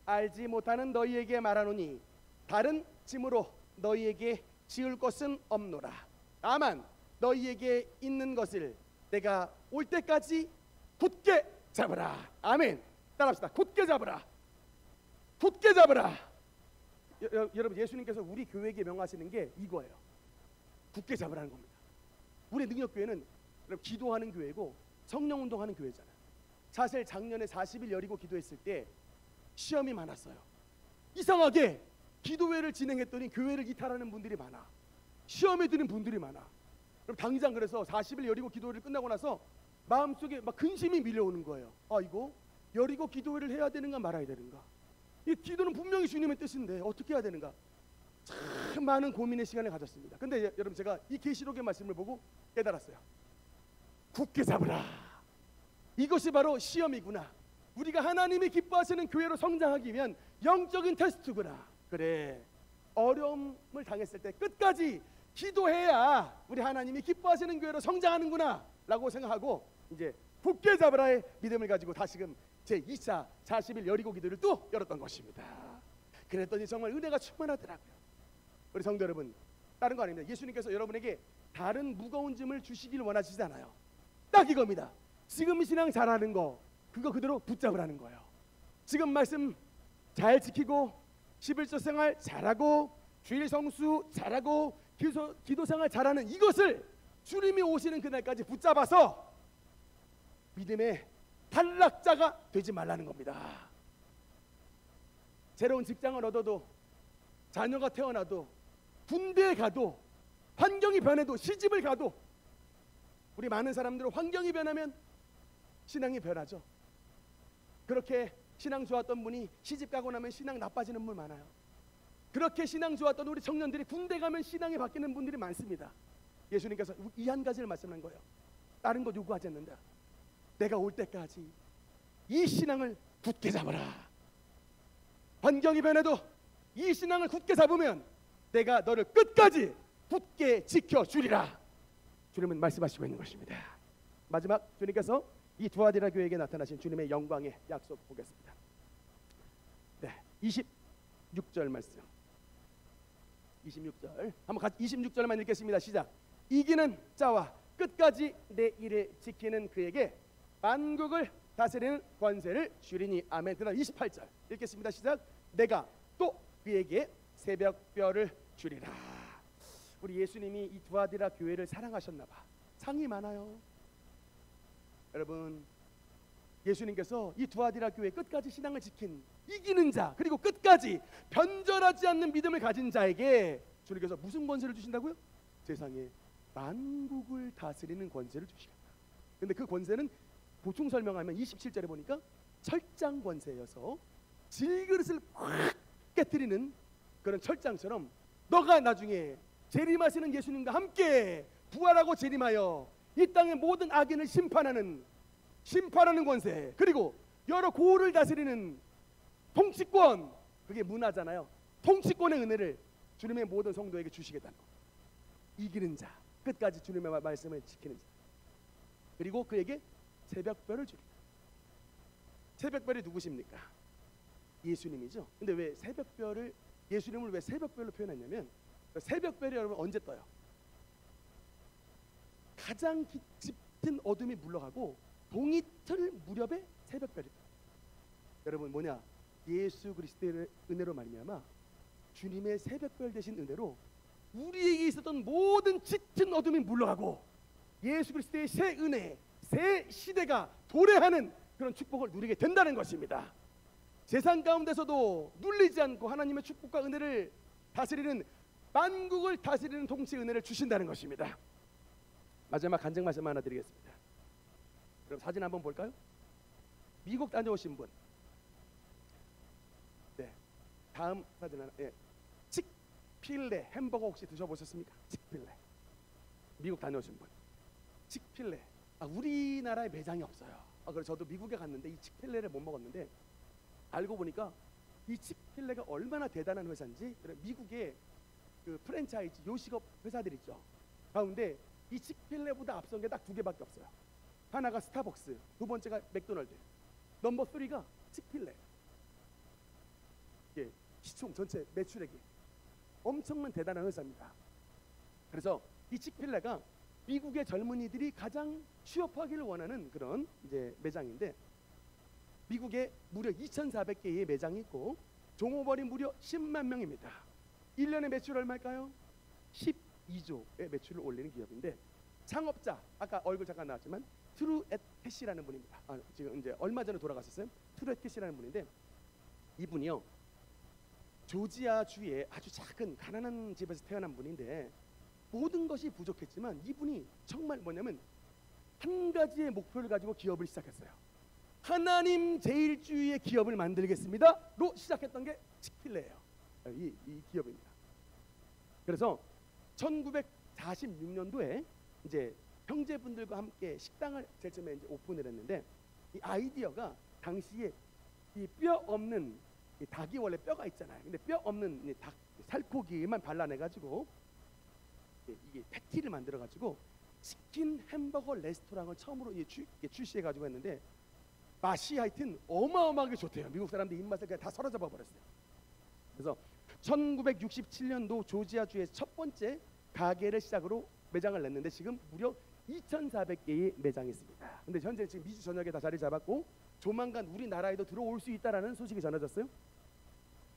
알지 못하는 너희에게 말하노니 다른 짐으로 너희에게 지을 것은 없노라. 다만 너희에게 있는 것을 내가 올 때까지 굳게 잡으라. 아멘. 따라합시다. 굳게 잡으라. 굳게 잡으라. 여러분 예수님께서 우리 교회에게 명하시는 게 이거예요. 굳게 잡으라는 겁니다. 우리 능력교회는 기도하는 교회고 성령운동하는 교회잖아요. 사실 작년에 40일 여리고 기도했을 때 시험이 많았어요. 이상하게 기도회를 진행했더니 교회를 이탈하는 분들이 많아. 시험에 드는 분들이 많아. 그럼 당장 그래서 40일 여리고 기도회를 끝나고 나서 마음속에 막 근심이 밀려오는 거예요. 아, 이거 여리고 기도회를 해야 되는가 말아야 되는가. 이 기도는 분명히 주님의 뜻인데 어떻게 해야 되는가. 참 많은 고민의 시간을 가졌습니다. 근데 여러분 제가 이 계시록의 말씀을 보고 깨달았어요. 굳게 잡으라. 이것이 바로 시험이구나. 우리가 하나님이 기뻐하시는 교회로 성장하기 위한 영적인 테스트구나. 그래, 어려움을 당했을 때 끝까지 기도해야 우리 하나님이 기뻐하시는 교회로 성장하는구나 라고 생각하고 이제 굳게 잡으라의 믿음을 가지고 다시금 제2차 40일 여리고 기도를 또 열었던 것입니다. 그랬더니 정말 은혜가 충만하더라고요. 우리 성도 여러분, 다른 거 아닙니다. 예수님께서 여러분에게 다른 무거운 짐을 주시길 원하시잖아요. 딱 이겁니다. 지금 신앙 잘하는 거 그거 그대로 붙잡으라는 거예요. 지금 말씀 잘 지키고 11조 생활 잘하고 주일 성수 잘하고 기도 생활 잘하는 이것을 주님이 오시는 그날까지 붙잡아서 믿음의 탈락자가 되지 말라는 겁니다. 새로운 직장을 얻어도 자녀가 태어나도 군대에 가도 환경이 변해도 시집을 가도 우리 많은 사람들은 환경이 변하면 신앙이 변하죠. 그렇게 신앙 좋았던 분이 시집 가고 나면 신앙 나빠지는 분 많아요. 그렇게 신앙 좋았던 우리 청년들이 군대 가면 신앙이 바뀌는 분들이 많습니다. 예수님께서 이 한 가지를 말씀한 거예요. 다른 거 요구하지 않는다. 내가 올 때까지 이 신앙을 굳게 잡아라. 환경이 변해도 이 신앙을 굳게 잡으면 내가 너를 끝까지 굳게 지켜주리라. 주님은 말씀하시고 있는 것입니다. 마지막 주님께서 이 두아디라 교회에게 나타나신 주님의 영광의 약속 보겠습니다. 네, 26절 말씀. 26절 한번 같이 26절만 읽겠습니다. 시작. 이기는 자와 끝까지 내 일을 지키는 그에게 만국을 다스리는 권세를 주리니. 아멘. 그다음 28절 읽겠습니다. 시작. 내가 또 그에게 새벽별을 주리라. 우리 예수님이 이 두아디라 교회를 사랑하셨나 봐. 상이 많아요. 여러분, 예수님께서 이 두아디라 교회 끝까지 신앙을 지킨 이기는 자, 그리고 끝까지 변절하지 않는 믿음을 가진 자에게 주님께서 무슨 권세를 주신다고요? 세상에 만국을 다스리는 권세를 주시겠다. 근데 그 권세는 보충 설명하면 27절에 보니까 철장 권세여서 질그릇을 확 깨뜨리는 그런 철장처럼 너가 나중에 재림하시는 예수님과 함께 부활하고 재림하여 이 땅의 모든 악인을 심판하는 권세, 그리고 여러 고을을 다스리는 통치권, 그게 문화잖아요. 통치권의 은혜를 주님의 모든 성도에게 주시겠다는 것. 이기는 자, 끝까지 주님의 말씀을 지키는 자, 그리고 그에게 새벽별을 주리라. 새벽별이 누구십니까? 예수님이죠. 근데 왜 새벽별을, 예수님을 왜 새벽별로 표현했냐면 새벽별이 여러분 언제 떠요? 가장 짙은 어둠이 물러가고 동이틀 무렵에 새벽별이 떠요. 여러분 뭐냐? 예수 그리스도의 은혜로 말미암아 주님의 새벽별 되신 은혜로 우리에게 있었던 모든 짙은 어둠이 물러가고 예수 그리스도의 새 은혜, 새 시대가 도래하는 그런 축복을 누리게 된다는 것입니다. 세상 가운데서도 눌리지 않고 하나님의 축복과 은혜를 다스리는, 만국을 다스리는 통치의 은혜를 주신다는 것입니다. 마지막 간증 말씀 하나 드리겠습니다. 그럼 사진 한번 볼까요? 미국 다녀오신 분. 네, 다음 사진 하나. 예, 칙필레 햄버거 혹시 드셔보셨습니까? 칙필레. 미국 다녀오신 분. 칙필레. 우리나라에 매장이 없어요. 그래서 저도 미국에 갔는데 이 칙필레를 못 먹었는데 알고 보니까 이 칙필레가 얼마나 대단한 회사인지, 미국의 그 프랜차이즈 요식업 회사들 있죠. 가운데 이 칙필레보다 앞선 게 딱 두 개밖에 없어요. 하나가 스타벅스, 두 번째가 맥도날드, 넘버 3가 칙필레. 예, 시총 전체 매출액이 엄청난 대단한 회사입니다. 그래서 이 칙필레가 미국의 젊은이들이 가장 취업하기를 원하는 그런 이제 매장인데, 미국에 무려 2,400개의 매장이 있고 종업원이 무려 10만 명입니다. 1년의 매출 얼마일까요? 12조의 매출을 올리는 기업인데, 창업자 아까 얼굴 잠깐 나왔지만 트루앳 캐시라는 분입니다. 지금 이제 얼마 전에 돌아가셨어요. 트루앳 캐시라는 분인데, 이분이요 조지아 주의 아주 작은 가난한 집에서 태어난 분인데 모든 것이 부족했지만 이분이 정말 뭐냐면 한 가지의 목표를 가지고 기업을 시작했어요. 하나님 제일주의의 기업을 만들겠습니다로 시작했던 게 칙필레예요. 이 기업입니다. 그래서 1946년도에 이제 형제분들과 함께 식당을 제일 처음에 이제 오픈을 했는데, 이 아이디어가 당시에 이 뼈 없는 이 닭이 원래 뼈가 있잖아요. 근데 뼈 없는 이 닭 살코기만 발라내가지고 이게 패티를 만들어가지고 치킨 햄버거 레스토랑을 처음으로 출시해가지고 했는데 맛이 하여튼 어마어마하게 좋대요. 미국 사람들 입맛을 그냥 다 사로잡아 버렸어요. 그래서 1967년도 조지아주에서 첫 번째 가게를 시작으로 매장을 냈는데 지금 무려 2,400개의 매장이 있습니다. 근데 현재 지금 미주 전역에 다 자리 잡았고 조만간 우리나라에도 들어올 수 있다라는 소식이 전해졌어요.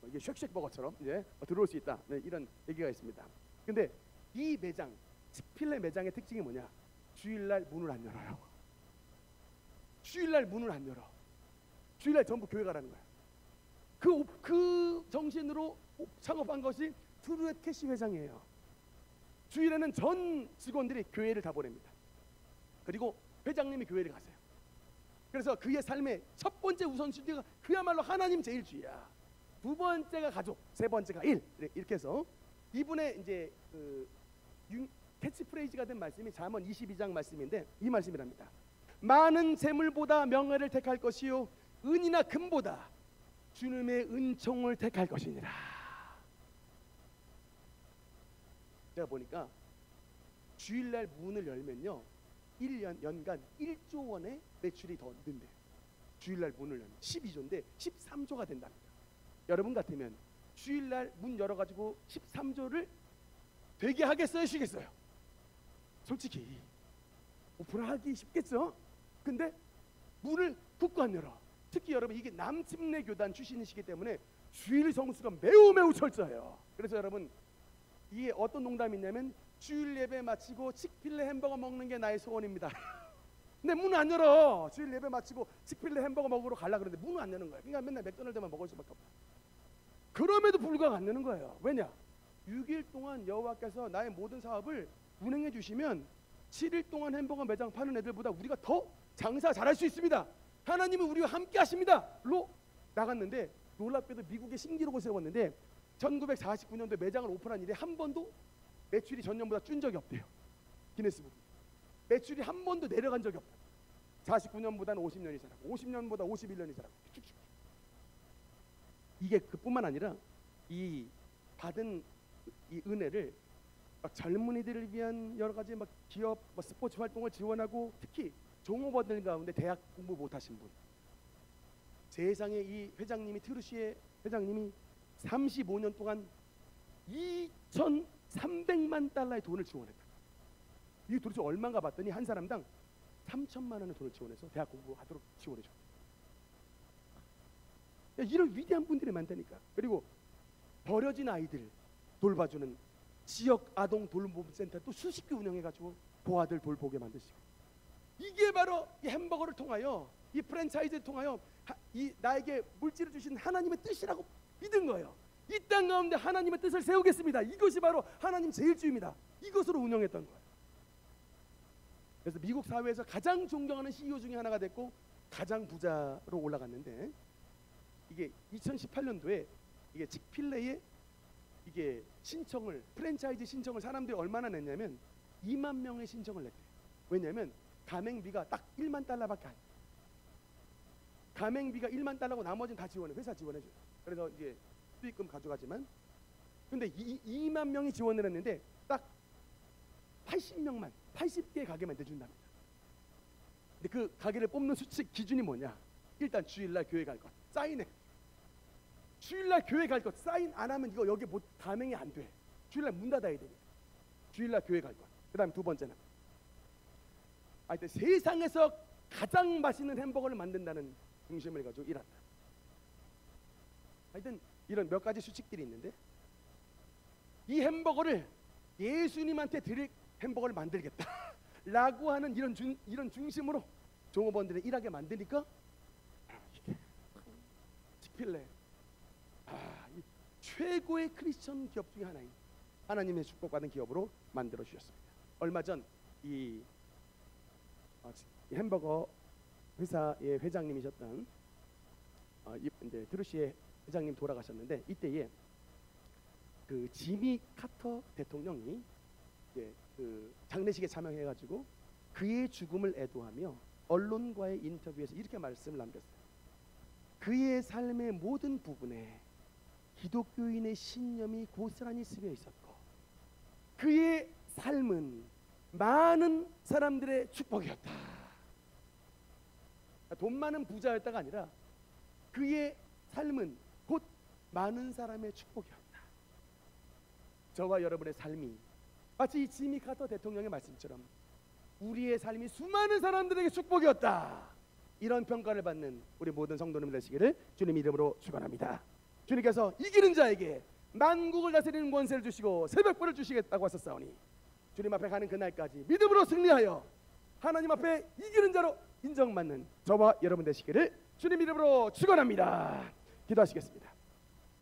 이게 쉑쉑버거처럼 이제 들어올 수 있다, 네, 이런 얘기가 있습니다. 근데 이 매장, 칙필레 매장의 특징이 뭐냐? 주일날 문을 안 열어요. 주일날 문을 안 열어. 주일날 전부 교회 가라는 거야. 그 정신으로 창업한 것이 트루앳 캐시 회장이에요. 주일에는 전 직원들이 교회를 다 보냅니다. 그리고 회장님이 교회를 가세요. 그래서 그의 삶의 첫 번째 우선순위가 그야말로 하나님 제일주의야. 두 번째가 가족, 세 번째가 일, 이렇게 해서 이분의 이제 캐치프레이즈가 된 말씀이 잠언 22장 말씀인데 이 말씀이랍니다. 많은 재물보다 명예를 택할 것이요 은이나 금보다 주님의 은총을 택할 것이니라. 제가 보니까 주일날 문을 열면요 1년 연간 1조 원의 매출이 더 는대요. 주일날 문을 열면 12조인데 13조가 된답니다. 여러분 같으면 주일날 문 열어가지고 13조를 되게 하겠어요, 쉬겠어요? 솔직히 오픈하기 쉽겠죠? 근데 문을 굳고 안 열어. 특히 여러분 이게 남침내 교단 출신이시기 때문에 주일 성수가 매우 철저해요. 그래서 여러분 이게 어떤 농담이 있냐면 주일 예배 마치고 칙필레 햄버거 먹는 게 나의 소원입니다. 근데 문을 안 열어. 주일 예배 마치고 칙필레 햄버거 먹으러 가려고 그러는데 문을 안 여는 거예요. 그러니까 맨날 맥도날드만 먹을 수밖에 없어요. 그럼에도 불구하고 안 여는 거예요. 왜냐? 6일 동안 여호와께서 나의 모든 사업을 운행해 주시면 7일 동안 햄버거 매장 파는 애들보다 우리가 더 장사 잘할 수 있습니다. 하나님은 우리와 함께 하십니다.로 나갔는데 놀랍게도 미국의 신기록을 세웠는데 1949년도에 매장을 오픈한 이래 한 번도 매출이 전년보다 준 적이 없대요. 기네스북. 매출이 한 번도 내려간 적이 없다. 49년보다는 50년이 잘하고 50년보다 51년이 잘하고 쭉쭉. 이게 그뿐만 아니라 이 받은 이 은혜를 막 젊은이들을 위한 여러 가지 막 기업 스포츠 활동을 지원하고 특히 종업원들 가운데 대학 공부 못하신 분, 세상에 이 회장님이 트루시의 회장님이 35년 동안 2,300만 달러의 돈을 지원했다. 이게 도대체 얼마인가 봤더니 한 사람당 3천만 원의 돈을 지원해서 대학 공부하도록 지원해줘. 이런 위대한 분들이 많다니까. 그리고 버려진 아이들 돌봐주는 지역 아동 돌봄센터 또 수십 개 운영해가지고 고아들 돌보게 만드시고, 이게 바로 이 햄버거를 통하여, 이 프랜차이즈를 통하여 이 나에게 물질을 주신 하나님의 뜻이라고 믿은 거예요. 이 땅 가운데 하나님의 뜻을 세우겠습니다. 이것이 바로 하나님 제일주의입니다. 이것으로 운영했던 거예요. 그래서 미국 사회에서 가장 존경하는 CEO 중에 하나가 됐고 가장 부자로 올라갔는데, 이게 2018년도에 이게 칙필레의 이게 신청을, 프랜차이즈 신청을 사람들이 얼마나 냈냐면 2만 명의 신청을 냈대요. 왜냐하면 가맹비가 딱 1만 달러밖에 안 돼요. 가맹비가 1만 달러고 나머지는 다 지원해, 회사 지원해줘요. 그래서 이제 수익금 가져가지만, 근데 2만 명이 지원을 했는데 딱 80명만, 80개 가게만 내준답니다. 근데 그 가게를 뽑는 수칙 기준이 뭐냐? 일단 주일날 교회 갈 것, 사인해. 주일날 교회 갈 것 사인 안 하면 이거 여기 못, 가맹이 안 돼. 주일날 문 닫아야 되니까. 주일날 교회 갈 것. 그다음 두 번째는 하여튼 세상에서 가장 맛있는 햄버거를 만든다는 중심을 가지고 일한다. 하여튼 이런 몇 가지 수칙들이 있는데, 이 햄버거를 예수님한테 드릴 햄버거를 만들겠다라고 하는 이런 중심으로 종업원들을 일하게 만드니까 치필레, 이 최고의 크리스천 기업 중에 하나인 하나님의 축복받은 기업으로 만들어 주셨습니다. 얼마 전 이 햄버거 회사의 회장님이셨던 이제 드루시의 회장님 돌아가셨는데, 이때에 그 지미 카터 대통령이 그 장례식에 참여해가지고 그의 죽음을 애도하며 언론과의 인터뷰에서 이렇게 말씀을 남겼어요. 그의 삶의 모든 부분에 기독교인의 신념이 고스란히 스며 있었고, 그의 삶은 많은 사람들의 축복이었다. 돈 많은 부자였다가 아니라 그의 삶은 곧 많은 사람의 축복이었다. 저와 여러분의 삶이 마치 이 지미 카터 대통령의 말씀처럼 우리의 삶이 수많은 사람들에게 축복이었다, 이런 평가를 받는 우리 모든 성도님 되시기를 주님 이름으로 축원합니다. 주님께서 이기는 자에게 만국을 다스리는 권세를 주시고 새벽불을 주시겠다고 하셨사오니, 주님 앞에 가는 그날까지 믿음으로 승리하여 하나님 앞에 이기는 자로 인정받는 저와 여러분 되시기를 주님 이름으로 축원합니다. 기도하시겠습니다.